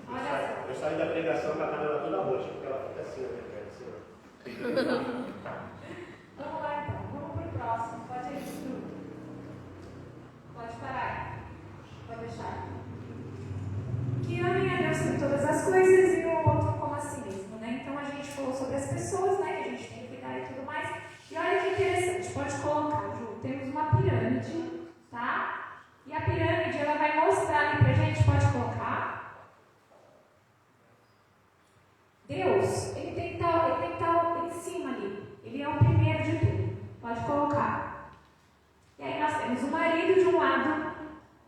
Olha só. Eu saí da pregação com a câmera toda roxa, porque ela fica assim, né? Vamos lá então, vamos para o próximo. Pode ir, Ju. Pode parar. Pode deixar. Que amem a Deus com todas as coisas e o outro como a si mesmo, né? Então a gente falou sobre as pessoas, né? Que a gente tem que cuidar e tudo mais. E olha que interessante, pode colocar, Ju. Temos uma pirâmide, tá? E a pirâmide, ela vai mostrar ali pra gente, pode colocar. Deus, ele tem que estar em cima ali. Ele é o primeiro de tudo. Pode colocar. E aí nós temos o marido de um lado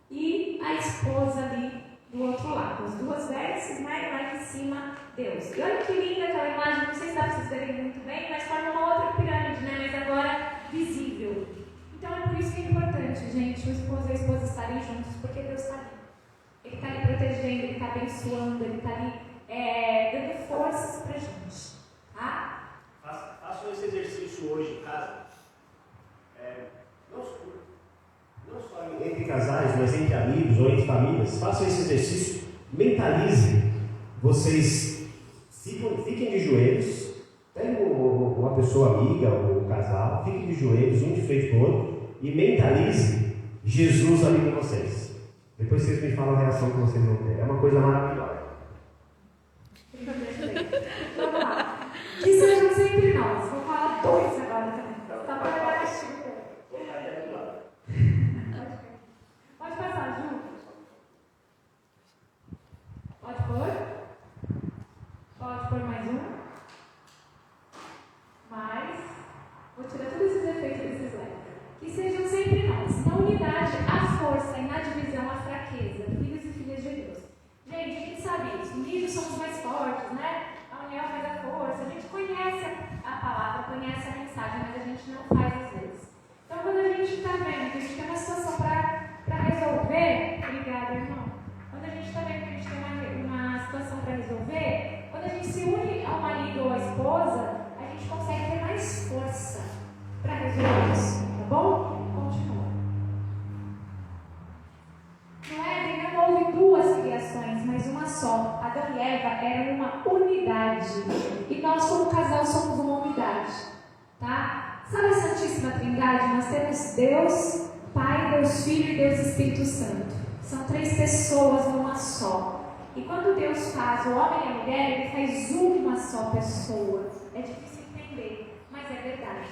e a esposa ali do outro lado. As duas vértices, né? Lá em cima, Deus. E olha que linda aquela imagem. Não sei se dá para vocês verem muito bem, mas forma uma outra pirâmide, né? Mas agora visível. Então é por isso que é importante, gente, o esposo e a esposa estarem juntos, porque Deus está ali. Ele está ali protegendo, ele está abençoando, ele está ali dando forças para a gente. Tá? Façam esse exercício hoje em casa. Não só entre casais, mas entre amigos ou entre famílias. Façam esse exercício. Mentalize. Vocês fiquem de joelhos. Pegue uma pessoa amiga ou um casal. Fiquem de joelhos, um de frente para o outro. E mentalize Jesus ali com vocês. Depois vocês me falam a reação que vocês vão ter. É uma coisa maravilhosa. Vamos lá. Que sejam sempre nós. Vou falar dois agora também. Tá para pegar castigo. Pode passar, Ju. Pode pôr? Pode pôr mais um? Mais. Vou tirar todos esses efeitos desses slide. Que sejam sempre nós. Na unidade, a força e na divisão, a fraqueza. Filhos e filhas de Deus. Gente, a gente sabe isso. Unidos somos mais fortes, né? A união faz a força. A gente conhece a palavra, conhece a mensagem, mas a gente não faz às vezes. Então, quando a gente está vendo que a gente tem uma situação para resolver, obrigada, irmão. Quando a gente está vendo que a gente tem uma situação para resolver, quando a gente se une ao marido ou à esposa, a gente consegue ter mais força para resolver isso. Tá bom? Continua. No Éden não houve duas criações, mas uma só. Adão e Eva eram uma unidade. E nós, como casal, somos uma unidade. Tá? Sabe a Santíssima Trindade? Nós temos Deus, Pai, Deus Filho e Deus Espírito Santo. São três pessoas numa só. E quando Deus faz o homem e a mulher, Ele faz uma só pessoa. É difícil entender, mas é verdade.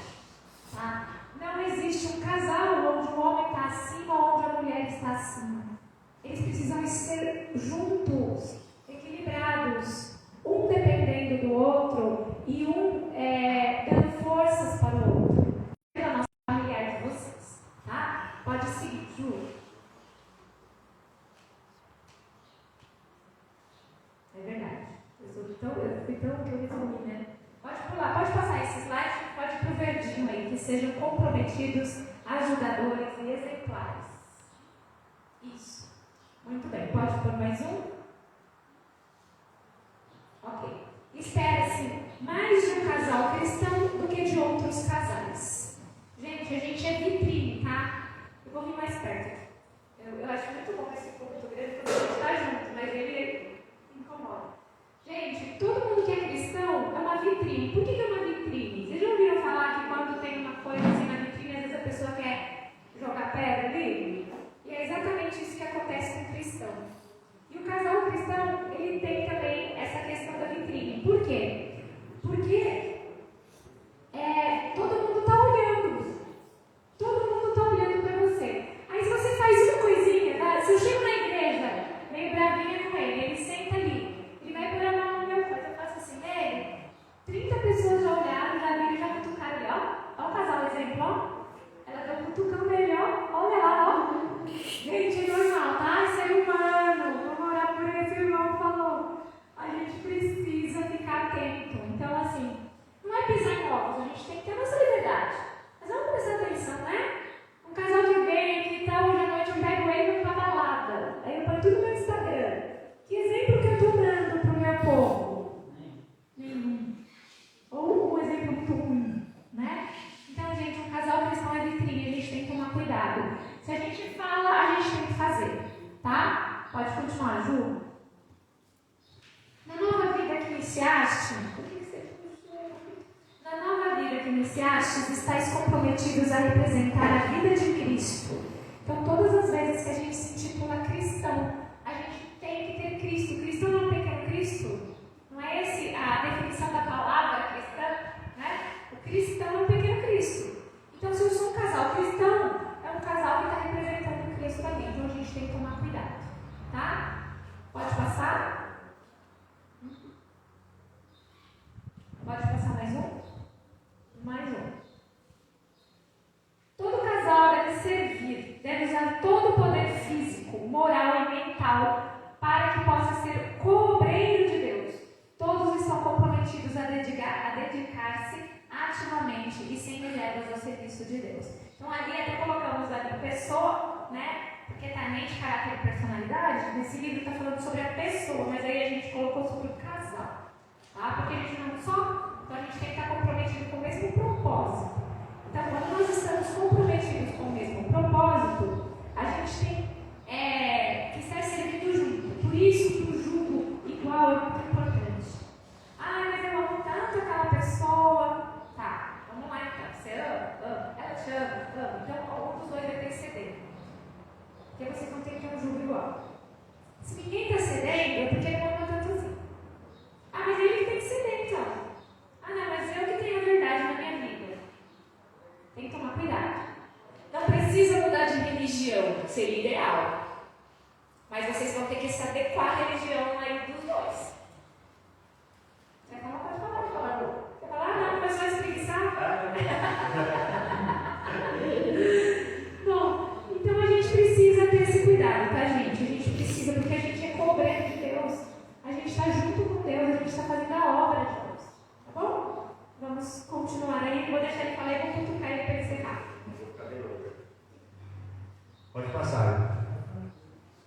Tá? Não existe um casal onde o homem está acima ou onde a mulher está acima. Eles precisam ser juntos, equilibrados, um dependendo do outro e um dando forças para o outro. É a nossa familiar de vocês, tá? Pode seguir, Ju. É verdade. Eu fui tão que eu resumi, né? Pode pular, pode passar esse slide, pode ir para o verdinho aí, que sejam comprometidos, ajudadores e exemplares. Isso. Muito bem, pode pôr mais um? Ok. Espera-se mais de um casal cristão do que de outros casais. Gente, a gente é vitrine, tá? Eu vou vir mais perto aqui. Eu acho muito bom esse púlpito grande quando a gente está junto, mas ele incomoda. Gente, todo mundo que é cristão é uma vitrine. Por que é uma vitrine? Vocês já ouviram falar que quando tem uma coisa assim na vitrine, às vezes a pessoa quer jogar pedra ali? E é exatamente isso que acontece com o cristão. tem a nossa liberdade. Mas vamos prestar atenção, né? Um casal que vem aqui, tá, hoje à noite eu pego ele pra balada. Aí eu ponho tudo no meu Instagram. Que exemplo que eu estou dando pro meu povo? Nenhum. Ou um exemplo muito ruim, né? Então, gente, um casal cristão é vitrine, a gente tem que tomar cuidado. Se a gente fala, a gente tem que fazer, tá? Pode continuar, Ju. Na nova vida que iniciaste, estáis comprometidos a representar a vida de Cristo. Então, todas as vezes que a gente se intitula cristão, a gente tem que ter Cristo. Cristão não é um pequeno Cristo. Não é essa a definição da palavra cristã, né? O cristão é um pequeno Cristo. Então, se eu sou um casal cristão, é um casal que está representando Cristo também. Então, a gente tem que tomar cuidado, tá? Pode passar? Pode passar mais um? Mais um. Todo casal deve servir, deve usar todo o poder físico, moral e mental para que possa ser co-obreiro de Deus. Todos estão comprometidos a dedicar-se ativamente e sem reservas ao serviço de Deus. Então ali até colocamos ali pessoa, né? Porque está mente, caráter e personalidade. Nesse livro está falando sobre a pessoa, mas aí a gente colocou sobre o casal, tá? Porque a gente não só, então a gente tem que estar comprometido com o mesmo propósito. Então, quando nós estamos comprometidos com o mesmo propósito, a gente tem que estar servindo junto. Por isso que o junto igual é muito importante. Ah, mas eu amo tanto aquela pessoa. Tá, vamos lá então. Você ama? Ela te ama? Então, um dos dois vai ter que ceder. Porque vocês vão ter que ter um junto igual. Se ninguém está cedendo, é porque ele não ama tanto assim. Ah, mas ele tem que ceder então. Ah, não, mas eu que tenho a verdade na minha vida. Tem que tomar cuidado. Não precisa mudar de religião, seria ideal. Mas vocês vão ter que se adequar à religião aí dos dois. Você vai falar, pode falar, Você vai falar, ah, não, mas vai espreguiçar? Bom, então a gente precisa ter esse cuidado, tá, gente? A gente precisa, porque a gente é co-obreiro de Deus. A gente está junto com Deus, a gente está fazendo a obra de Deus. Tá bom? Vamos continuar aí, vou deixar ele falar e vou cutucar ele para ele encerrar. Pode passar.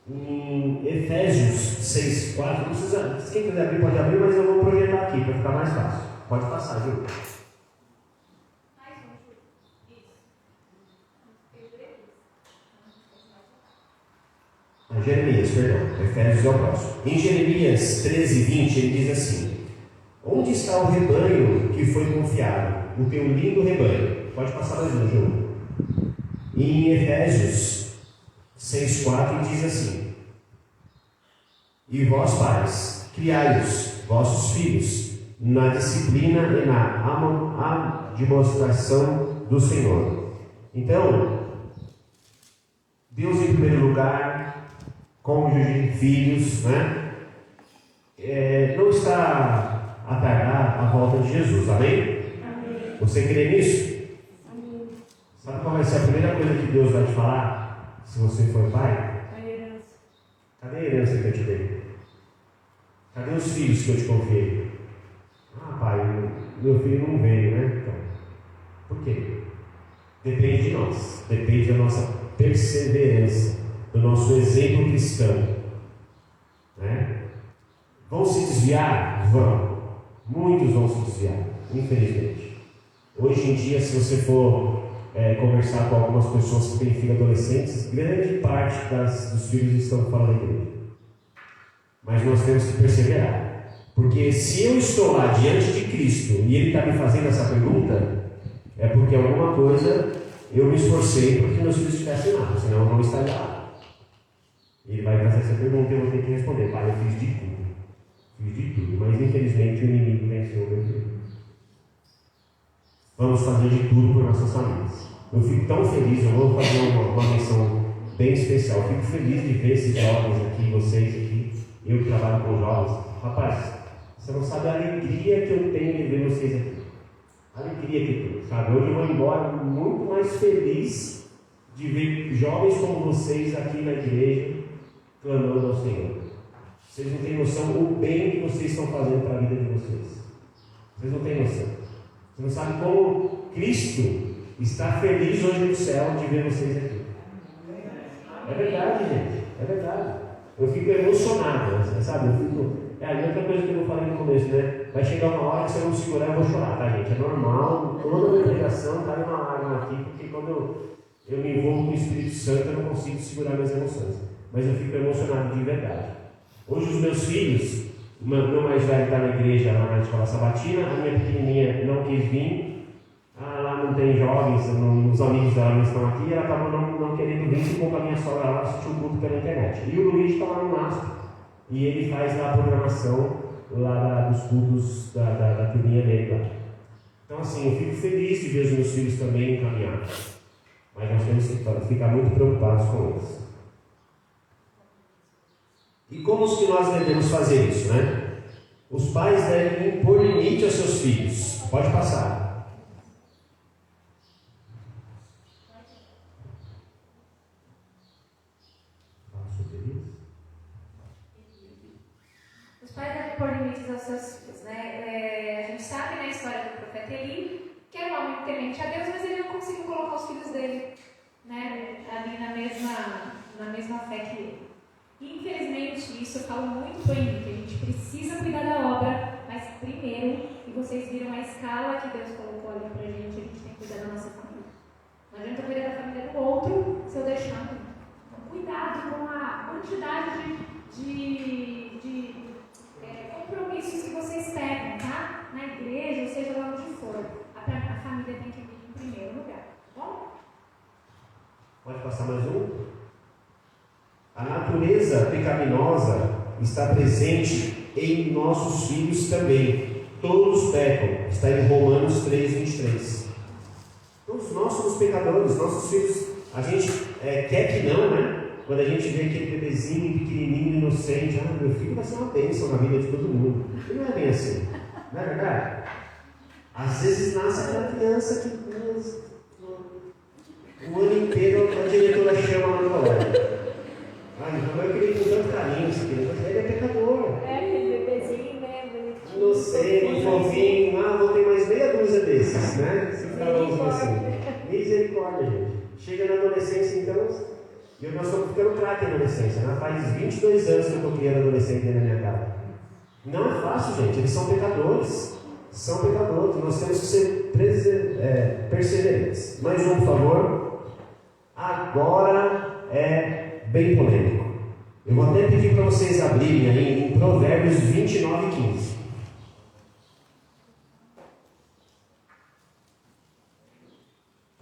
Em Efésios 6:4, não precisa, se quem quiser abrir, pode abrir, mas eu vou projetar aqui para ficar mais fácil. Pode passar, viu? Mais um, isso. Jeremias, perdão. Efésios é o próximo. Em Jeremias 13:20, ele diz assim: onde está o rebanho que foi confiado? O teu lindo rebanho. Pode passar mais um, João. Em Efésios 6:4 ele diz assim: e vós, pais, criai-os, vossos filhos, na disciplina e na admoestação do Senhor. Então, Deus em primeiro lugar, cônjuge, filhos, né? Não está a tardar a volta de Jesus, amém? Amém. Você crê nisso? Amém. Sabe qual vai ser a primeira coisa que Deus vai te falar se você for pai? A herança. Cadê a herança que eu te dei? Cadê os filhos que eu te confiei? Ah, pai, meu filho não veio, né? Então, por quê? Depende de nós, depende da nossa perseverança, do nosso exemplo cristão, né? Vão se desviar? Vão. Muitos vão se desviar, infelizmente. Hoje em dia, se você for conversar com algumas pessoas que têm filhos adolescentes, grande parte dos filhos estão fora da igreja. Mas nós temos que perseverar. Porque se eu estou lá diante de Cristo e Ele está me fazendo essa pergunta, é porque alguma coisa eu me esforcei para que meus filhos estivessem lá, senão eu não estaria lá. Ele vai fazer essa pergunta e eu vou ter que responder: pai, eu fiz de tudo. Fiz de tudo, mas infelizmente o inimigo venceu o meu filho. Vamos fazer de tudo por nossas famílias. Eu fico tão feliz, eu vou fazer uma menção bem especial. Eu fico feliz de ver esses jovens aqui, vocês aqui, eu que trabalho com jovens. Rapaz, você não sabe a alegria que eu tenho de ver vocês aqui. A alegria que eu tenho, sabe? Hoje eu vou embora muito mais feliz de ver jovens como vocês aqui na igreja clamando ao Senhor. Vocês não têm noção o bem que vocês estão fazendo para a vida de vocês. Vocês não têm noção. Você não sabe como Cristo está feliz hoje no céu de ver vocês aqui. É verdade, gente. É verdade. Eu fico emocionado, sabe? E outra coisa que eu falei no começo, né? Vai chegar uma hora que se eu não segurar, eu vou chorar, tá, gente? É normal. Toda a minha pregação cai uma lágrima aqui, porque quando eu me envolvo com o Espírito Santo, eu não consigo segurar minhas emoções. Mas eu fico emocionado de verdade. Hoje os meus filhos, o meu mais velho está na igreja, lá na escola sabatina, a minha pequenininha não quis vir, lá não tem jovens, os amigos dela não estão aqui, ela estava não querendo vir, ficou com a minha sogra lá, assistiu um culto pela internet. E o Luiz está lá no MASP, e ele faz lá a programação lá dos cultos da turminha dele lá. Então assim, eu fico feliz de ver os meus filhos também encaminhados, mas nós temos que ficar muito preocupados com eles. E como que nós devemos fazer isso, né? Os pais devem impor limite aos seus filhos. Pode passar. Os pais devem impor limites aos seus filhos, né? A gente sabe na história do profeta Eli, que era um homem temente a Deus, mas ele não conseguiu colocar os filhos dele, né, ali na mesma fé que ele. E, infelizmente, isso eu falo muito para mim, que a gente precisa cuidar da obra, mas primeiro, e vocês viram a escala que Deus colocou ali para a gente tem que cuidar da nossa família. Não adianta cuidar da família do outro se eu deixar um. Então, cuidado com a quantidade de compromissos que vocês pegam, tá? Na igreja, ou seja lá onde for. A família tem que vir em primeiro lugar, tá bom? Pode passar mais um? A natureza pecaminosa está presente em nossos filhos também. Todos pecam. Está em Romanos 3:23. Todos nós somos pecadores. Nossos filhos, a gente quer que não, né? Quando a gente vê aquele bebezinho pequenininho, inocente, meu filho vai ser uma bênção na vida de todo mundo. E não é bem assim. Não é verdade? Às vezes nasce aquela criança que o ano inteiro a diretora chama lá no colégio. Então eu queria com tanto carinho esse criança, mas ele é pecador. Aquele bebezinho, né? Bonitinho. Inocente, fofinho, vou ter mais meia dúzia desses, né? Se falamos assim. Misericórdia, gente. Chega na adolescência, então, e nós estamos ficando craque na adolescência, né? Faz 22 anos que eu estou criando adolescente dentro da minha casa. Não é fácil, gente, eles são pecadores. São pecadores, nós temos que ser perseverantes. Mais um, por favor. Agora é bem polêmico. Eu vou até pedir para vocês abrirem aí em Provérbios 29:15.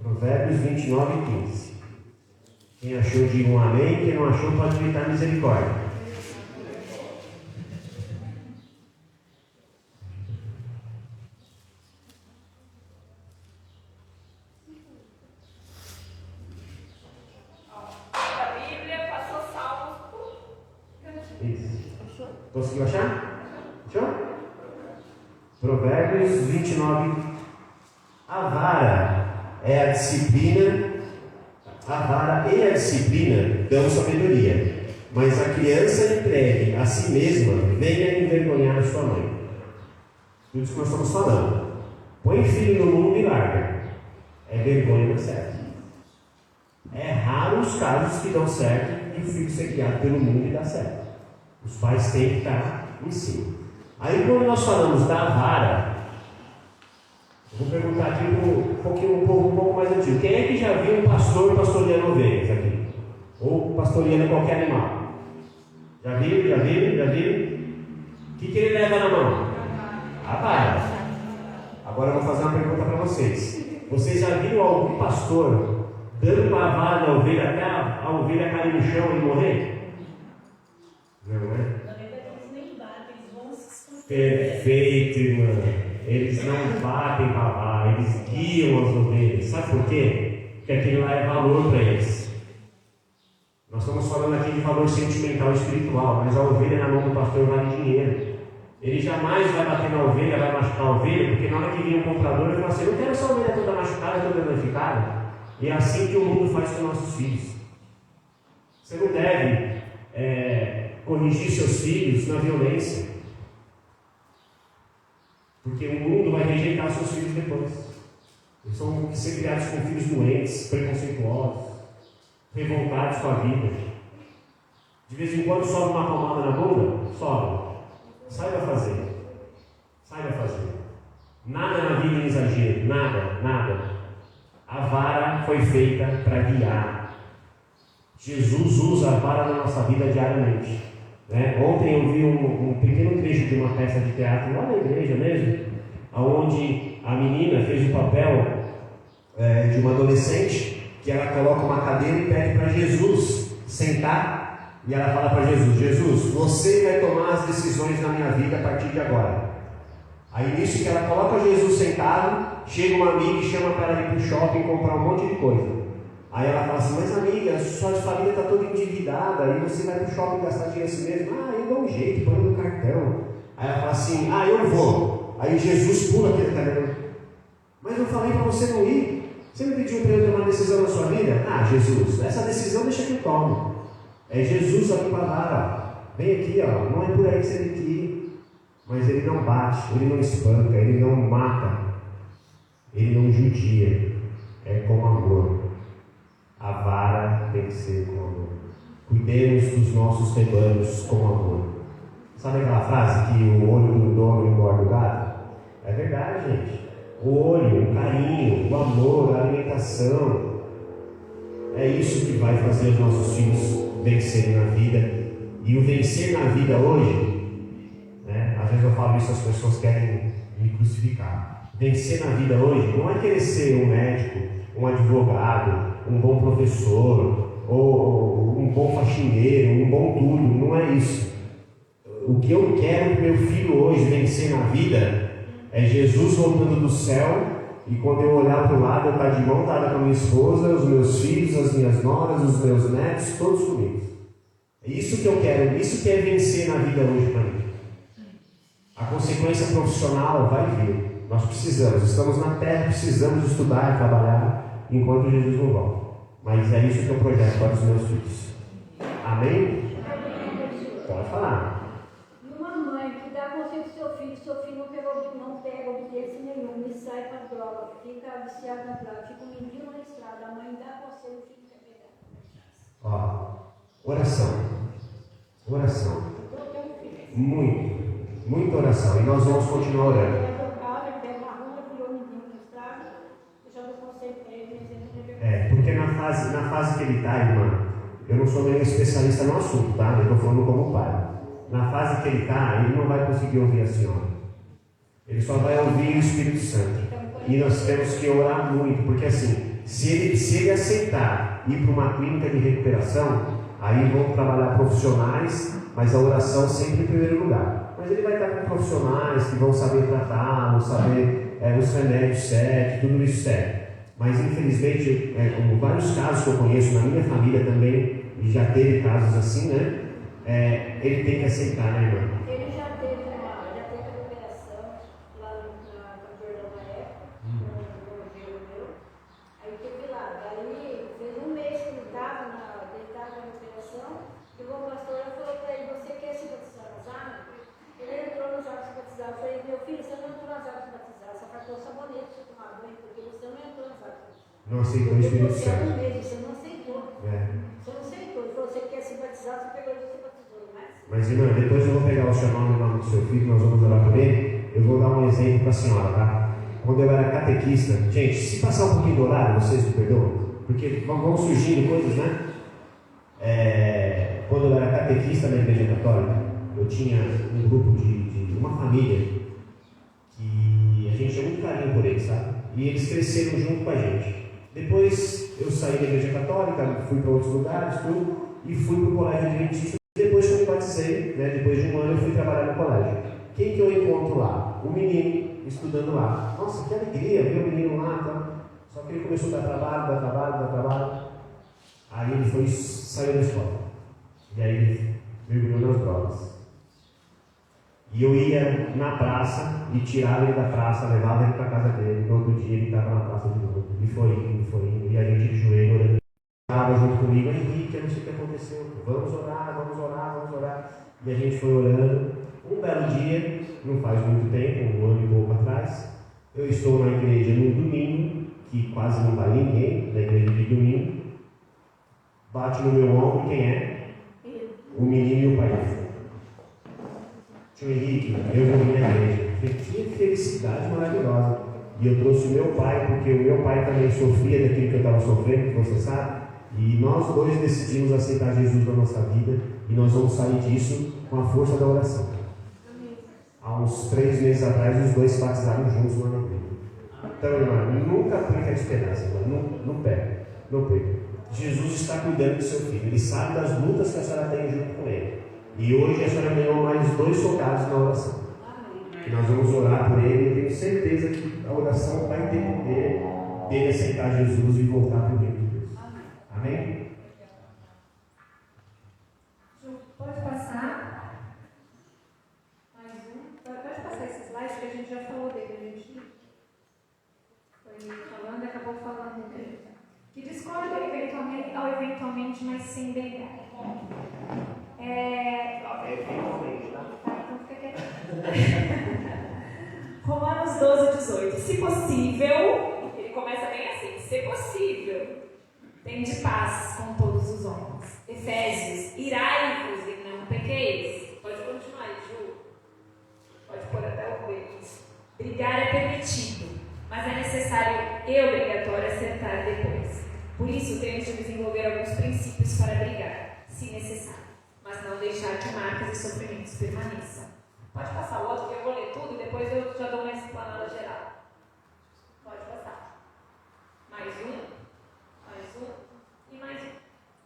Provérbios 29:15. Quem achou, diga um amém. Quem não achou, pode gritar misericórdia. Conseguiu achar? Achou? Provérbios 29. A vara e a disciplina dão sabedoria, mas a criança entregue a si mesma venha envergonhar a sua mãe. Tudo isso que nós estamos falando. Põe filho no mundo e larga. É vergonha, não certo. É raro os casos que dão certo e o filho ser criado pelo mundo e dá certo. Os pais têm que estar em cima. Aí quando nós falamos da vara, eu vou perguntar aqui um pouco mais antigo. Quem é que já viu um pastor pastoreando ovelhas aqui? Ou pastoreando qualquer animal? Já viu? O que ele leva na mão? A vara. Agora eu vou fazer uma pergunta para vocês. Vocês já viram algum pastor dando uma vara na ovelha até a ovelha cair no chão e morrer? Não é? Na verdade, eles nem batem, eles vão se esconder. Perfeito, irmã. Eles não batem para lá, eles guiam as ovelhas. Sabe por quê? Porque aquilo lá é valor para eles. Nós estamos falando aqui de valor sentimental e espiritual, mas a ovelha na mão do pastor vale dinheiro. Ele jamais vai bater na ovelha, vai machucar a ovelha, porque na hora que vir um comprador, ele fala assim: eu não quero essa ovelha toda machucada, toda danificada. E é assim que o mundo faz com nossos filhos. Você não deve corrigir seus filhos na violência, porque o mundo vai rejeitar seus filhos depois. Eles são ser criados com filhos doentes, preconceituosos, revoltados com a vida. De vez em quando sobe uma palmada na bunda, sobe. Saiba fazer. Saiba fazer. Nada na vida em exagero, nada. A vara foi feita para guiar. Jesus usa a vara na nossa vida diariamente. Ontem eu vi um pequeno trecho de uma peça de teatro lá na igreja mesmo, onde a menina fez o papel de uma adolescente, que ela coloca uma cadeira e pede para Jesus sentar, e ela fala para Jesus, você vai tomar as decisões na minha vida a partir de agora. Aí nisso que ela coloca Jesus sentado, chega uma amiga e chama para ela ir para o shopping comprar um monte de coisa. Aí ela fala assim, mas amiga, sua família está toda endividada, aí você vai para o shopping gastar dinheiro assim mesmo? Eu dou um jeito, põe no cartão. Aí ela fala assim, eu vou. Aí Jesus pula aquele cartão. Mas eu falei para você não ir. Você me pediu para eu tomar uma decisão na sua vida? Jesus, essa decisão deixa que eu tomo. É Jesus aqui para dar, vem aqui, não é por aí que você tem que ir. Mas ele não bate, ele não espanca, ele não mata, ele não judia, é com amor. A vara tem que ser com amor. Cuidemos dos nossos rebanhos com amor. Sabe aquela frase que o olho do dono engorda o gado? É verdade, gente. O olho, o carinho, o amor, a alimentação. É isso que vai fazer os nossos filhos vencerem na vida. E o vencer na vida hoje, às vezes eu falo isso, as pessoas querem me crucificar. Vencer na vida hoje não é querer ser um médico, um advogado, um bom professor, ou um bom faxineiro, um bom tudo. Não é isso. O que eu quero para meu filho hoje vencer na vida é Jesus voltando do céu, e quando eu olhar para o lado, eu estar de mão dada com a minha esposa, os meus filhos, as minhas noras, os meus netos, todos comigo. É isso que eu quero, isso que é vencer na vida hoje para mim. A consequência profissional vai vir. Nós precisamos, estamos na terra, precisamos estudar e trabalhar enquanto Jesus não volta. Mas é isso que eu projeto para os meus filhos. Amém? Pode falar. Uma mãe que dá conselho do seu filho não pega obediência nenhuma e sai para a droga, fica viciado na droga, fica um mendigo na estrada, a mãe dá conselho, o filho quer pegar. Oração. Muita oração. E nós vamos continuar orando. Porque na fase que ele está, irmã, eu não sou nenhum especialista no assunto, tá? Eu estou falando como pai. Na fase que ele está, ele não vai conseguir ouvir a senhora. Ele só vai ouvir o Espírito Santo. E nós temos que orar muito, porque assim, se ele aceitar ir para uma clínica de recuperação, aí vão trabalhar profissionais, mas a oração sempre em primeiro lugar. Mas ele vai estar com profissionais que vão saber tratá-lo, saber os remédios certos, tudo isso certo. Mas infelizmente, como vários casos que eu conheço na minha família também, e já teve casos assim, ele tem que aceitar, né, irmã? Ele já teve recuperação lá na Jordão da época, no gelo meu. Aí teve lá, daí fez um mês que ele estava na recuperação, e o pastor falou para ele, você quer se batizar nas águas? Ele entrou nos águas para batizar. Eu falei, meu filho, você não entrou nas águas para batizar, só faltou sabonete para tomar banho, porque você não entrou nas águas para batizar. Não aceitou o Espírito Santo. Você não aceitou. Você não aceitou. Ele falou, você quer se batizar, você pegou e se batizou. Mas irmã, depois eu vou pegar o seu nome e o nome do seu filho, nós vamos orar por ele. Eu vou dar um exemplo para a senhora, tá? Quando eu era catequista, gente, se passar um pouquinho do horário, vocês me perdoam? Porque vão surgindo coisas, né? Quando eu era catequista na Igreja Católica, eu tinha um grupo de uma família que a gente tinha muito carinho por eles, sabe? E eles cresceram junto com a gente. Depois eu saí da Igreja Católica, fui para outros lugares, tudo, e fui para o colégio adventista. Depois que eu me batizei, depois de um ano, eu fui trabalhar no colégio. Quem que eu encontro lá? O menino estudando lá. Nossa, que alegria ver o menino lá. Tá? Só que ele começou a dar trabalho. Aí ele saiu da escola. E aí ele mergulhou nas drogas. E eu ia na praça e tirava ele da praça, levava ele para a casa dele. No outro dia ele estava na praça de novo. E foi indo. E a gente de joelho orando. Estava junto comigo, Henrique, eu não sei o que aconteceu. Vamos orar. E a gente foi orando. Um belo dia, não faz muito tempo, um ano e pouco atrás, eu estou na igreja no domingo que quase não vai ninguém, da igreja de domingo, bate no meu ombro, quem é? O menino e o pai dele. Tio Henrique, eu vou vir na igreja. Que felicidade maravilhosa. E eu trouxe o meu pai, porque o meu pai também sofria daquilo que eu estava sofrendo, que você sabe. E nós dois decidimos aceitar Jesus na nossa vida. E nós vamos sair disso com a força da oração. Há uns 3 meses atrás, os dois se batizaram juntos lá na igreja. Então, irmã, nunca perca a esperança, irmã. Não perca. Não perca. Jesus está cuidando do seu filho. Ele sabe das lutas que a senhora tem junto com ele. E hoje a senhora ganhou mais 2 soldados na oração. E nós vamos orar por ele. Eu tenho certeza que a oração vai ter poder dele aceitar Jesus e voltar para o reino de Deus. Amém? Ju, pode passar. Mais um. Pode passar esse slide que a gente já falou dele. A gente foi falando e acabou falando dele. Que discorda eventualmente, mas sem brigar. Então fica quietinho. Romanos 12, 18. Se possível, ele começa bem assim: se possível, tende paz com todos os homens. Efésios, irai-vos e não pequeis. Pode continuar, Ju. Pode pôr até o coelho. Brigar é permitido, mas é necessário e obrigatório acertar depois. Por isso, temos de desenvolver alguns princípios para brigar, se necessário, mas não deixar que marcas e sofrimentos permaneçam. Pode passar o outro, que eu vou ler tudo e depois eu já dou uma explanada geral. Pode passar. Mais um e mais um.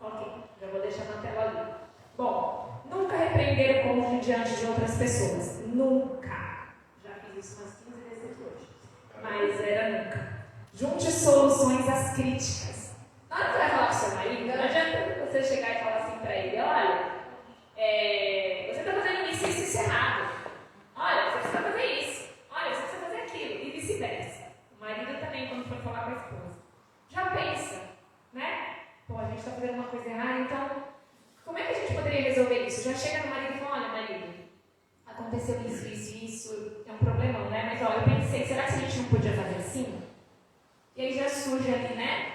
Ok, já vou deixar na tela ali. Bom, nunca repreender o cônjuge diante de outras pessoas. Nunca. Já fiz isso umas 15 vezes hoje. Mas era nunca. Junte soluções às críticas. Na hora que você vai falar com seu marido, não adianta você chegar e falar assim pra ele: olha, você está fazendo isso errado. Olha, você precisa fazer isso. Olha, você precisa fazer aquilo. E vice-versa. O marido também, quando for falar com a esposa, já pensa, né? Pô, a gente está fazendo uma coisa errada, então como é que a gente poderia resolver isso? Já chega no marido e fala: olha, marido, aconteceu isso é um problemão, né? Mas olha, eu pensei, será que a gente não podia fazer assim? E aí já surge ali, né?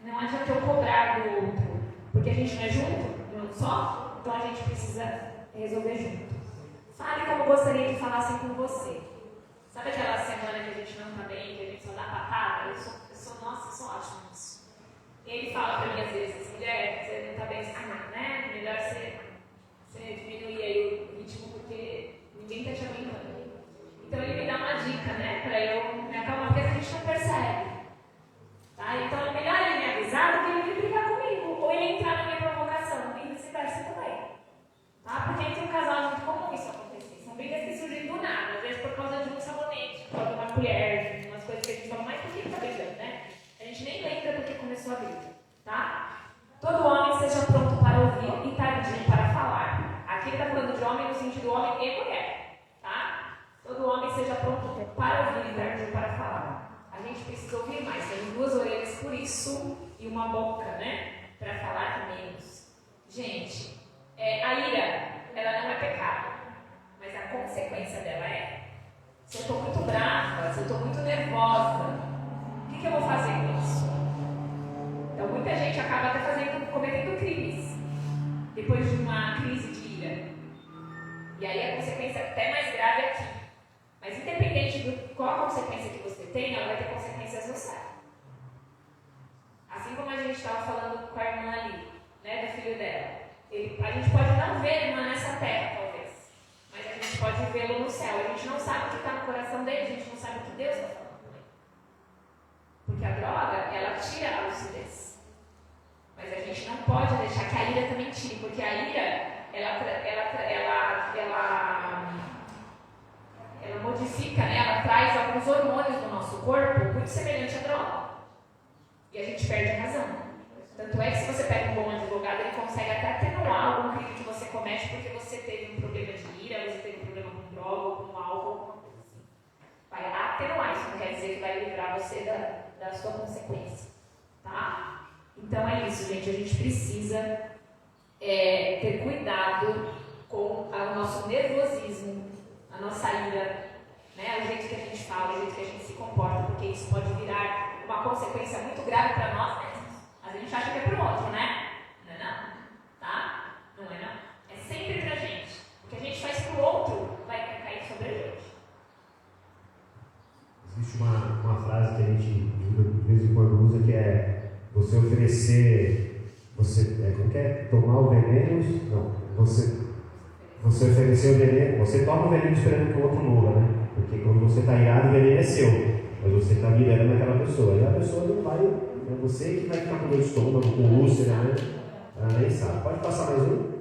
Não adianta eu cobrar do outro, porque a gente não é junto, não só, então a gente precisa resolver junto. Fale como gostaria que falassem com você. Sabe aquela semana que a gente não está bem, que a gente só dá patada? Eu sou ótimo nisso. E ele fala para mim às vezes: mulher, você não está bem essa semana, né? Melhor você diminuir aí o ritmo, porque ninguém está te aguentando. Então ele me dá uma dica, né? Para eu me acalmar, porque a gente não percebe. Tá? Então é melhor ele me avisar do que ele vir brigar comigo, ou ele entrar na minha provocação, e vice-versa também. Tá? Porque entre um casal é muito comum isso acontecer. São brigas que surgem do nada, às vezes por causa de um sabonete, por causa de uma colher, umas coisas que a gente fala: mas por que está brigando, né? A gente nem lembra porque começou a briga. Tá? Todo homem seja pronto para ouvir e tardio para falar. Aqui ele está falando de homem no sentido homem e mulher. Tá? Todo homem seja pronto para ouvir e tardio para falar. A gente precisa ouvir mais. Temos 2 orelhas por isso e uma boca, né? Para falar menos. Gente, a ira, ela não é pecado, mas a consequência dela é: se eu estou muito brava, se eu estou muito nervosa, o que eu vou fazer com isso? Então muita gente acaba até cometendo crimes depois de uma crise de ira. E aí a consequência é até mais grave aqui. Mas independente de qual a consequência que você tem, ela vai ter consequências no céu. Assim como a gente estava falando com a irmã ali, né, do filho dela. A gente pode não ver a irmã nessa terra, talvez, mas a gente pode vê-lo no céu. A gente não sabe o que está no coração dele, a gente não sabe o que Deus está falando com ele. Porque a droga, ela tira a lucidez. Mas a gente não pode deixar que a ira também tire, porque a ira, ela modifica, né? Ela traz alguns hormônios do nosso corpo muito semelhante à droga. E a gente perde a razão. Tanto é que se você pega um bom advogado, ele consegue até atenuar algum crime que você comete porque você teve um problema de ira, você teve um problema com droga ou com álcool, alguma coisa assim. Vai atenuar, isso não quer dizer que vai livrar você da sua consequência. Tá? Então é isso, gente. A gente precisa ter cuidado com o nosso nervosismo, a nossa ira, né? O jeito que a gente fala, o jeito que a gente se comporta, porque isso pode virar uma consequência muito grave para nós mesmos. Às vezes a gente acha que é para o outro, né? Não é não, tá? Não é não. É sempre pra gente. O que a gente faz pro outro vai cair sobre a gente. Existe uma frase que a gente de vez em quando usa que é você oferecer, como que é? Tomar o veneno, não, você oferecer o veneno, você toma o veneno esperando que o outro morra, né? Porque quando você está irado, o veneno é seu, mas você está mirando naquela pessoa, e a pessoa não vai, é você que vai ficar com dor de estômago, com úlcera, né? Ela nem sabe. Pode passar mais um?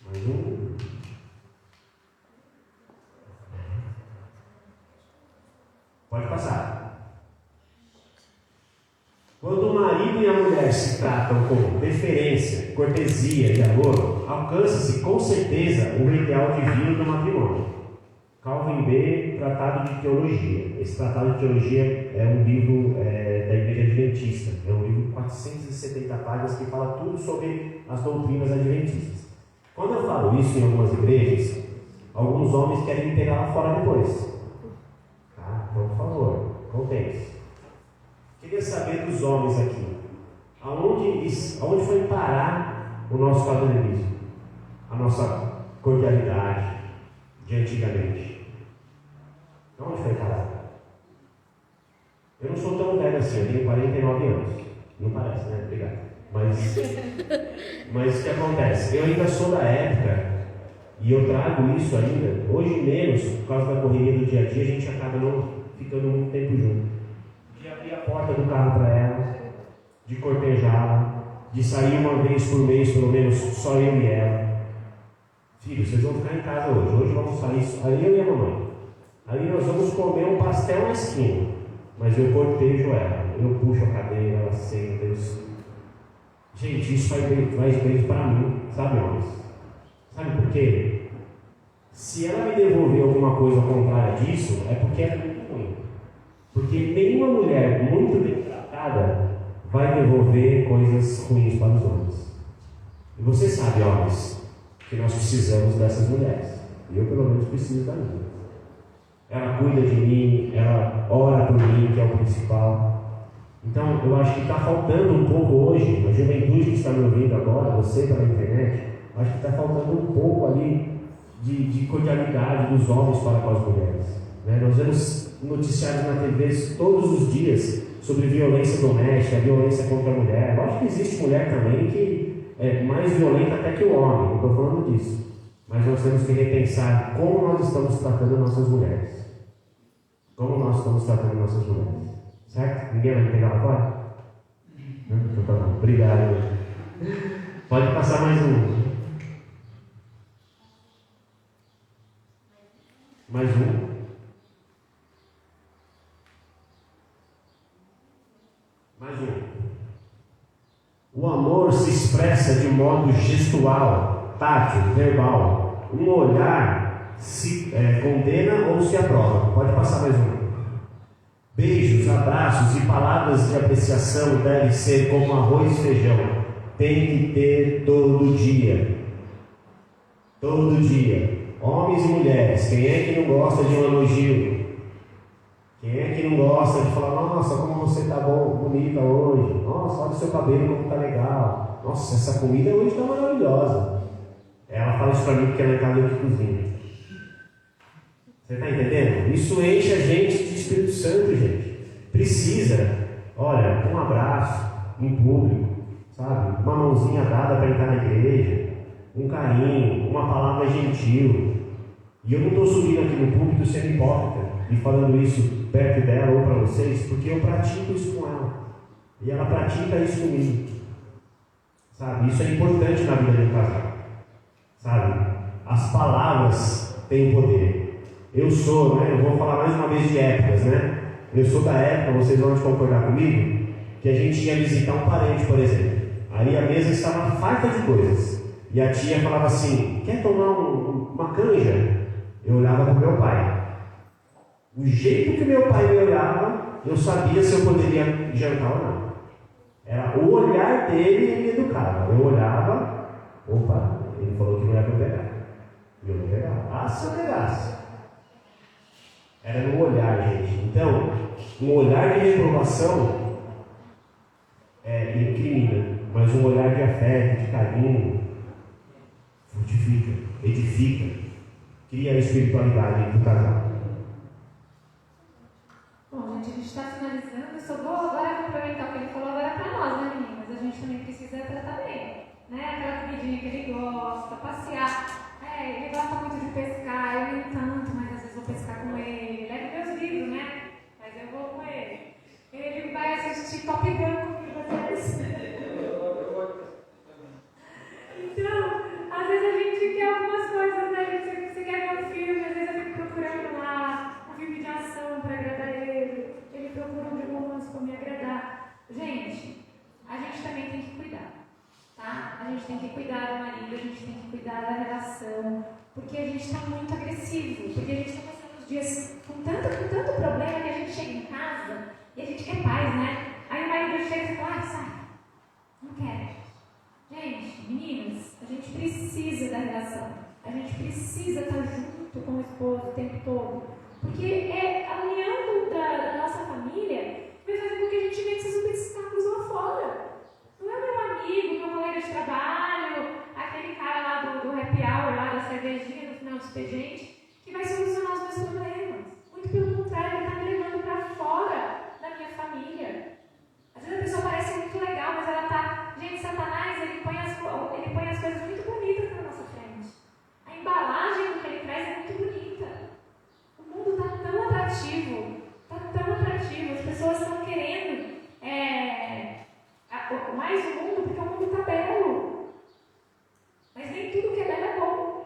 Mais um? Pode passar. Quando o marido e a mulher se tratam com deferência, cortesia e amor, alcança-se com certeza o ideal divino do matrimônio. Calvin B., Tratado de Teologia. Esse Tratado de Teologia é um livro da Igreja Adventista. É um livro de 470 páginas que fala tudo sobre as doutrinas adventistas. Quando eu falo isso em algumas igrejas, alguns homens querem me pegar lá fora depois. Tá? Então, por favor, contente. Queria saber dos homens aqui, aonde foi parar o nosso padrões, a nossa cordialidade de antigamente? Aonde foi parar? Eu não sou tão velho assim, eu tenho 49 anos. Não parece, né? Obrigado. Mas o que acontece? Eu ainda sou da época, e eu trago isso ainda, hoje menos, por causa da correria do dia a dia, a gente acaba não ficando muito tempo junto. De abrir a porta do carro para ela, de cortejá-la, de sair uma vez por mês, pelo menos, só eu e ela. Filho, vocês vão ficar em casa hoje. Hoje vamos sair, aí eu e a mamãe. Aí nós vamos comer um pastel na esquina. Mas eu cortejo ela, eu puxo a cadeira, ela senta, Gente, isso faz bem para mim, sabe, homens? Sabe por quê? Se ela me devolver alguma coisa contrária disso, é porque é muito ruim. Porque nenhuma mulher muito bem tratada vai devolver coisas ruins para os homens. E você sabe, homens, que nós precisamos dessas mulheres. E eu, pelo menos, preciso da minha. Ela cuida de mim, ela ora por mim, que é o principal. Então, eu acho que está faltando um pouco hoje, a juventude que está me ouvindo agora, você pela internet, acho que está faltando um pouco ali de cordialidade dos homens para com as mulheres. Né? Nós vemos noticiários na TV todos os dias sobre violência doméstica, violência contra a mulher. Eu acho que existe mulher também que é mais violenta até que o homem, não estou falando disso. Mas nós temos que repensar como nós estamos tratando nossas mulheres. Como nós estamos tratando nossas mulheres. Certo? Ninguém vai me pegar lá fora? Não? Então tá bom. Obrigado. Pode passar mais um. Mais um. Mais um. O amor se expressa de modo gestual, tátil, verbal. Um olhar se condena ou se aprova. Pode passar mais um. Beijos, abraços e palavras de apreciação devem ser como arroz e feijão. Tem que ter todo dia. Todo dia. Homens e mulheres, quem é que não gosta de um elogio? Quem é que não gosta de falar, nossa, como você está bonita hoje? Nossa, olha o seu cabelo como está legal. Nossa, essa comida hoje está maravilhosa. Ela fala isso para mim porque ela é casa de cozinha. Você está entendendo? Isso enche a gente de Espírito Santo, gente. Precisa, olha, um abraço em público, sabe? Uma mãozinha dada para entrar na igreja, um carinho, uma palavra gentil. E eu não estou subindo aqui no púlpito sendo hipócrita e falando isso perto dela ou para vocês, porque eu pratico isso com ela. E ela pratica isso comigo. Sabe? Isso é importante na vida de um casal. Sabe? As palavras têm poder. Eu sou, né? Eu vou falar mais uma vez de épocas, né? Eu sou da época, vocês vão concordar comigo, que a gente ia visitar um parente, por exemplo. Aí a mesa estava farta de coisas. E a tia falava assim, quer tomar uma canja? Eu olhava para o meu pai. O jeito que meu pai me olhava, eu sabia se eu poderia jantar ou não. Era o olhar dele e me educava. Eu olhava, opa, ele falou que não ia me pegar. E eu não pegava. Ah, se eu pegasse. Era no olhar, gente. Então, um olhar de reprovação incrimina, mas um olhar de afeto, de carinho, fortifica, edifica, cria a espiritualidade do casal. Bom, gente, a gente está finalizando. Eu só vou agora complementar o que ele falou agora para nós, né, meninas? A gente também precisa tratar bem, né? Aquela comidinha que ele gosta, passear. Ele gosta muito de pescar, eu nem tanto, mas às vezes vou pescar com ele. Leve meus livros, né? Mas eu vou com ele. Ele vai assistir Top Gun comigo, às vezes. Então, às vezes a gente quer algumas coisas, né? Você quer ver um filme, às vezes eu fico procurando lá um filme de ação para agradar ele. Ele procura um de romance para me agradar. Gente, a gente também tem que cuidar. Tá? A gente tem que cuidar do marido, a gente tem que cuidar da relação, porque a gente está muito agressivo, porque a gente está passando os dias com tanto problema que a gente chega em casa e a gente quer paz, né? Aí o marido chega e fala, sai, não quero. Gente, meninas, a gente precisa da relação, a gente precisa estar junto com o esposo o tempo todo, porque é a união da nossa família que vai fazer com que a gente vença esses obstáculos lá fora. Não é meu amigo, meu colega de trabalho, aquele cara lá do happy hour, lá da cervejinha no final do expediente, que vai solucionar os meus problemas. Muito pelo contrário, ele está me levando para fora da minha família. Às vezes a pessoa parece muito legal, mas ela está... Gente, Satanás, ele põe as coisas muito bonitas na nossa frente. A embalagem do que ele traz é muito bonita. O mundo está tão atrativo, as pessoas estão querendo... mais o mundo, porque o mundo está belo. Mas nem tudo que é belo é bom.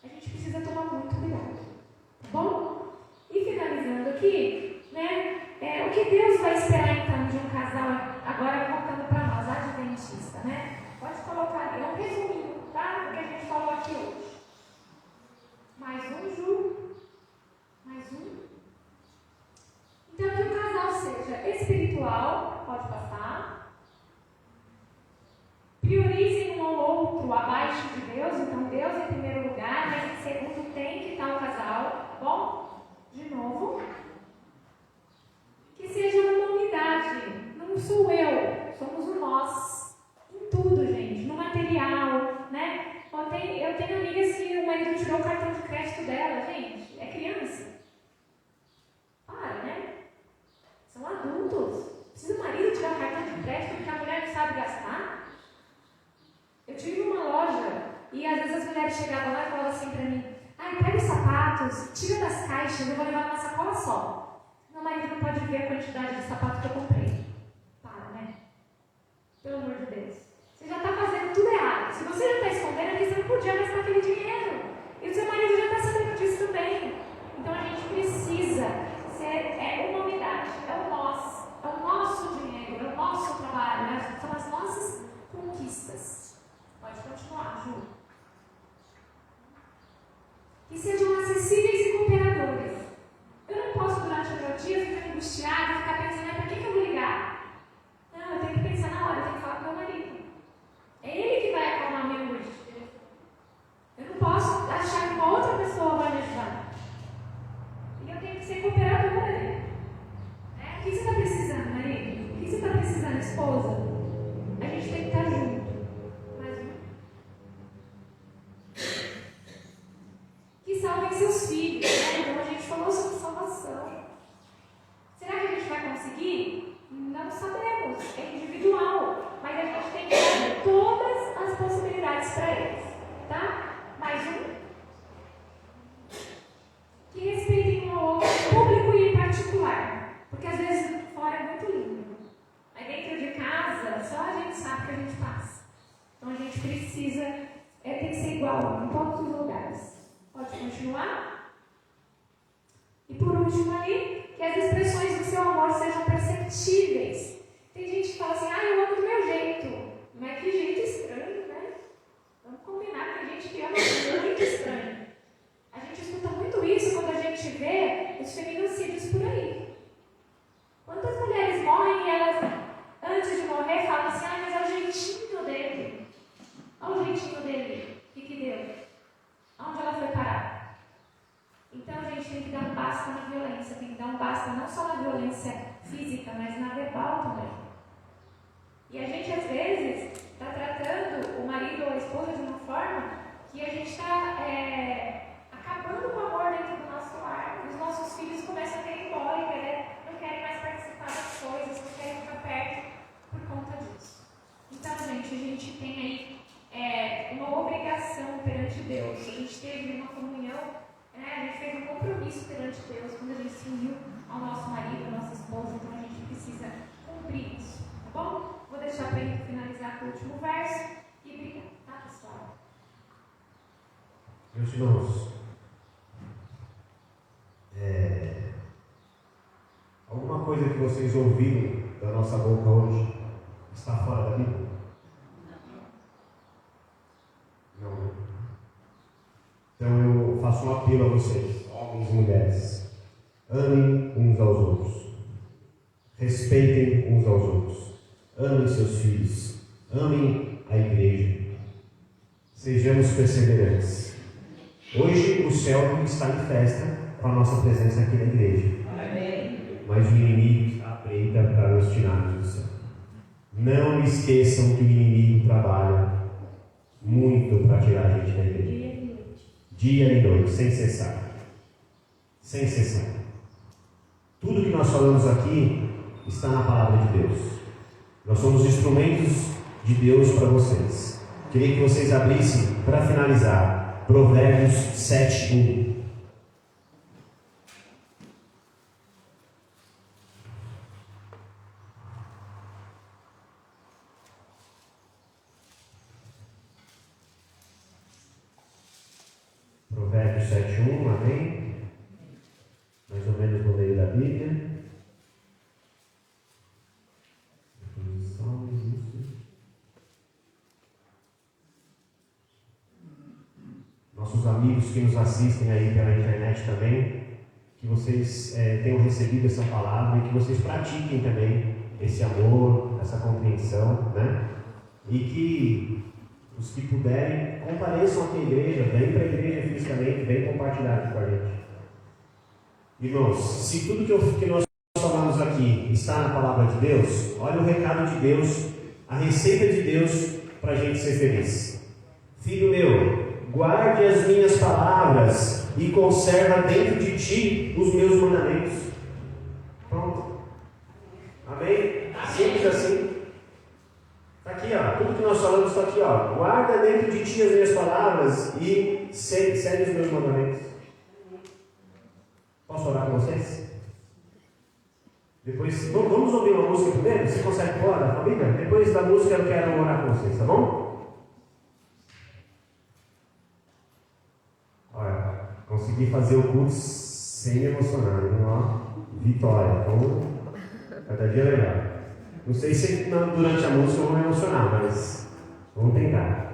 A gente precisa tomar muito cuidado. Tá bom? E finalizando aqui, né? O que Deus vai esperar então de um casal, agora voltando para nós, adventista, né? Pode colocar ali, é um resuminho, tá? Do que a gente falou aqui hoje. Mais um, Ju. Mais um. Então, que o casal seja espiritual, pode passar. Priorizem um ou outro abaixo de Deus, então Deus em primeiro lugar, mas em segundo tem que estar o casal, tá bom? De novo. Que seja uma unidade, não sou eu, somos o nós, em tudo, gente, no material, né? Eu tenho amigas que o marido tirou o cartão de crédito dela, gente, é criança. Para, né? São adultos. Precisa o marido tirar o cartão de crédito porque a mulher não sabe gastar? Eu tive uma loja e às vezes as mulheres chegavam lá e falavam assim pra mim: pega os sapatos, tira das caixas, eu vou levar numa sacola só. Meu marido não pode ver a quantidade de sapato que eu comprei. Para, né? Pelo amor de Deus. Você já está fazendo tudo errado. Se você já está escondendo, é que você não podia gastar aquele dinheiro. E o seu marido já está sabendo disso também. Então a gente precisa ser uma unidade. É o nosso dinheiro, é o nosso trabalho, né? São as nossas conquistas. Pode continuar, Ju. Que sejam acessíveis e cooperadores. Eu não posso, durante o meu dia, ficar angustiada e ficar pensando, para que eu vou ligar? Não, eu tenho que pensar na hora, eu tenho que falar com o meu marido. É ele que vai acalmar a minha angústia. Eu não posso achar que uma outra pessoa vai me ajudar. E eu tenho que ser cooperadora. O que você está precisando, marido? O que você está precisando, esposa? A gente tem que estar junto. Que salvem seus filhos, né? Então a gente falou sobre salvação. Será que a gente vai conseguir? Não sabemos, é individual, mas a gente tem que dar todas as possibilidades para eles, tá? Mais um. Que respeitem um ao outro, público e particular, porque às vezes fora é muito lindo, mas dentro de casa só a gente sabe o que a gente passa. Então a gente precisa, tem que ser igual em todos os lugares. Pode continuar? E por último ali, que as expressões do seu amor sejam perceptíveis. Tem gente que fala assim, eu amo do meu jeito. Mas que jeito estranho, né? Vamos combinar, tem gente que ama muito estranho. A gente escuta muito isso quando a gente vê os feminicídios por aí. Quantas mulheres morrem e elas, antes de morrer, falam assim, mas é o jeitinho dele. Olha o jeitinho dele. O que deu? Aonde ela foi parar? Então a gente tem que dar um passo na violência. violência física, mas na verbal também. E a gente, às vezes, está tratando o marido ou a esposa de uma forma que a gente está acabando com o amor dentro do nosso lar. Os nossos filhos começam a querer ir embora, não querem mais participar das coisas, não querem ficar perto por conta disso. Então, gente, a gente tem aí uma obrigação perante Deus. A gente teve uma comunhão, a gente fez um compromisso perante Deus quando a gente se uniu ao nosso marido, à nossa esposa, então a gente precisa cumprir isso, tá bom? Vou deixar para ele finalizar com o último verso e obrigado, tá, pessoal? Meus irmãos, alguma coisa que vocês ouviram da nossa boca hoje está fora da Bíblia? Não, né? Então eu faço um apelo a vocês, homens e mulheres: amem uns aos outros, respeitem uns aos outros, amem seus filhos, amem a igreja, sejamos perseverantes. Hoje o céu está em festa com a nossa presença aqui na igreja. Amém. Mas o inimigo está à breita para nos tirar do céu. Não esqueçam que o inimigo trabalha muito para tirar a gente da igreja. Dia e noite, sem cessar. Sem cessar. Tudo que nós falamos aqui está na palavra de Deus. Nós somos instrumentos de Deus para vocês. Queria que vocês abrissem, para finalizar, Provérbios 7:1. Provérbios 7:1, amém? Mais ou menos no meio da Bíblia. Nossos amigos que nos assistem aí pela internet também, que vocês tenham recebido essa palavra e que vocês pratiquem também esse amor, essa compreensão, né? E que os que puderem compareçam aqui à igreja, vem para a igreja fisicamente, vem compartilhar aqui com a gente. Irmãos, se tudo que nós falamos aqui está na palavra de Deus, olha o recado de Deus, a receita de Deus para a gente ser feliz. Filho meu, guarde as minhas palavras e conserva dentro de ti os meus mandamentos. Pronto. Amém? Simples assim. Está aqui, ó. Tudo que nós falamos está aqui, ó. Guarda dentro de ti as minhas palavras e segue os meus mandamentos. Posso orar com vocês? Depois, vamos ouvir uma música primeiro? Você consegue orar, família? Depois da música eu quero orar com vocês, tá bom? Olha, consegui fazer o culto sem me emocionar, hein? Ó, vitória. Então, cada dia é melhor. Não sei se durante a música eu vou me emocionar, mas vamos tentar.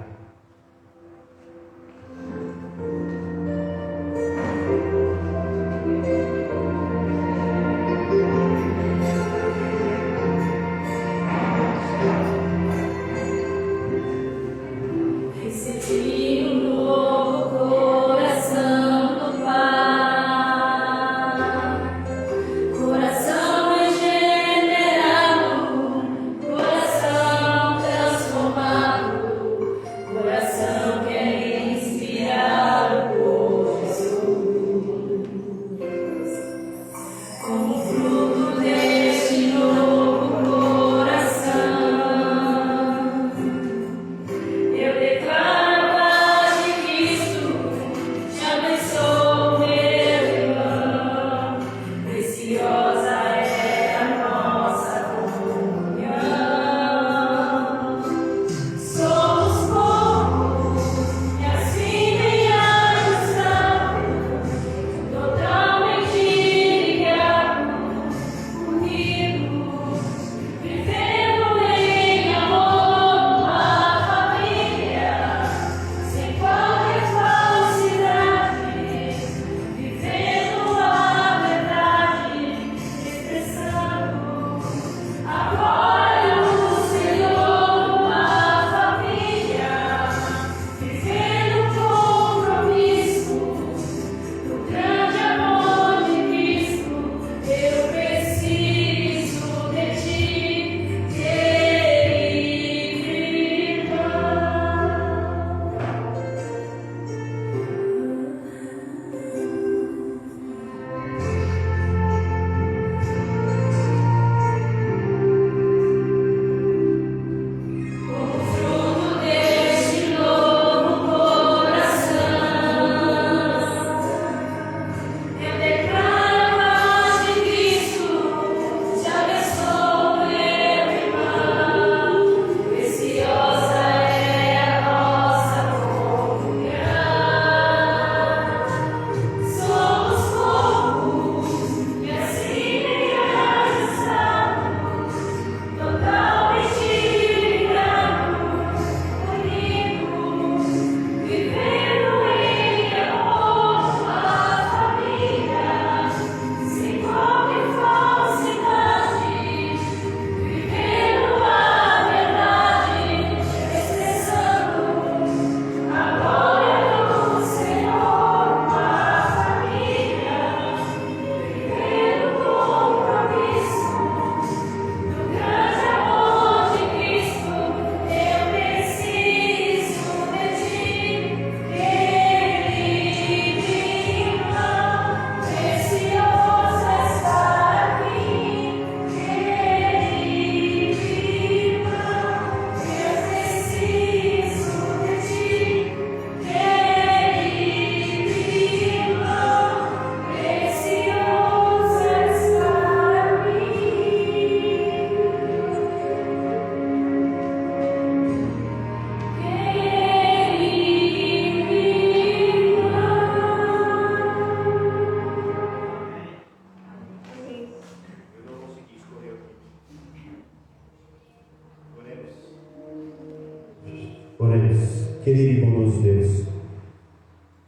Oremos. Querido e bondoso Deus,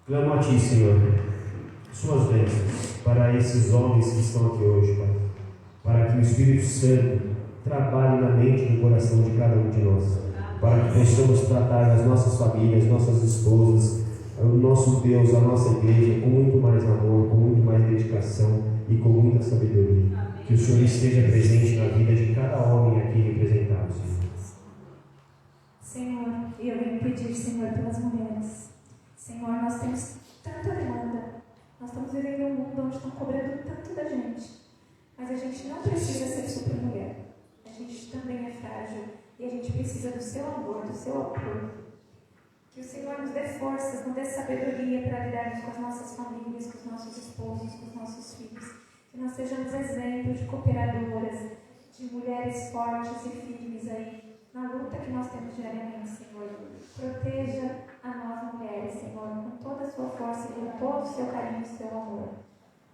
clamo a Ti, Senhor, suas bênçãos para esses homens que estão aqui hoje, Pai, para que o Espírito Santo trabalhe na mente e no coração de cada um de nós, para que possamos tratar as nossas famílias, nossas esposas, o nosso Deus, a nossa igreja, com muito mais amor, com muito mais dedicação e com muita sabedoria. Que o Senhor esteja presente na vida de cada homem aqui representado, Senhor. Senhor, eu venho pedir, Senhor, pelas mulheres. Senhor, nós temos tanta demanda. Nós estamos vivendo um mundo onde estão cobrando tanto da gente. Mas a gente não precisa ser super mulher. A gente também é frágil. E a gente precisa do seu amor, do seu apoio. Que o Senhor nos dê forças, nos dê sabedoria para lidarmos com as nossas famílias, com os nossos esposos, com os nossos filhos. Que nós sejamos exemplos de cooperadoras, de mulheres fortes e firmes aí, na luta que nós temos diariamente, Senhor. Proteja a nós mulheres, Senhor, com toda a sua força, com todo o seu carinho e o seu amor.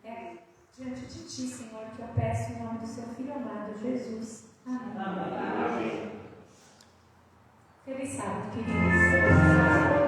É diante de Ti, Senhor, que eu peço em nome do Seu Filho amado, Jesus. Amém. Amém. Feliz sábado, queridos.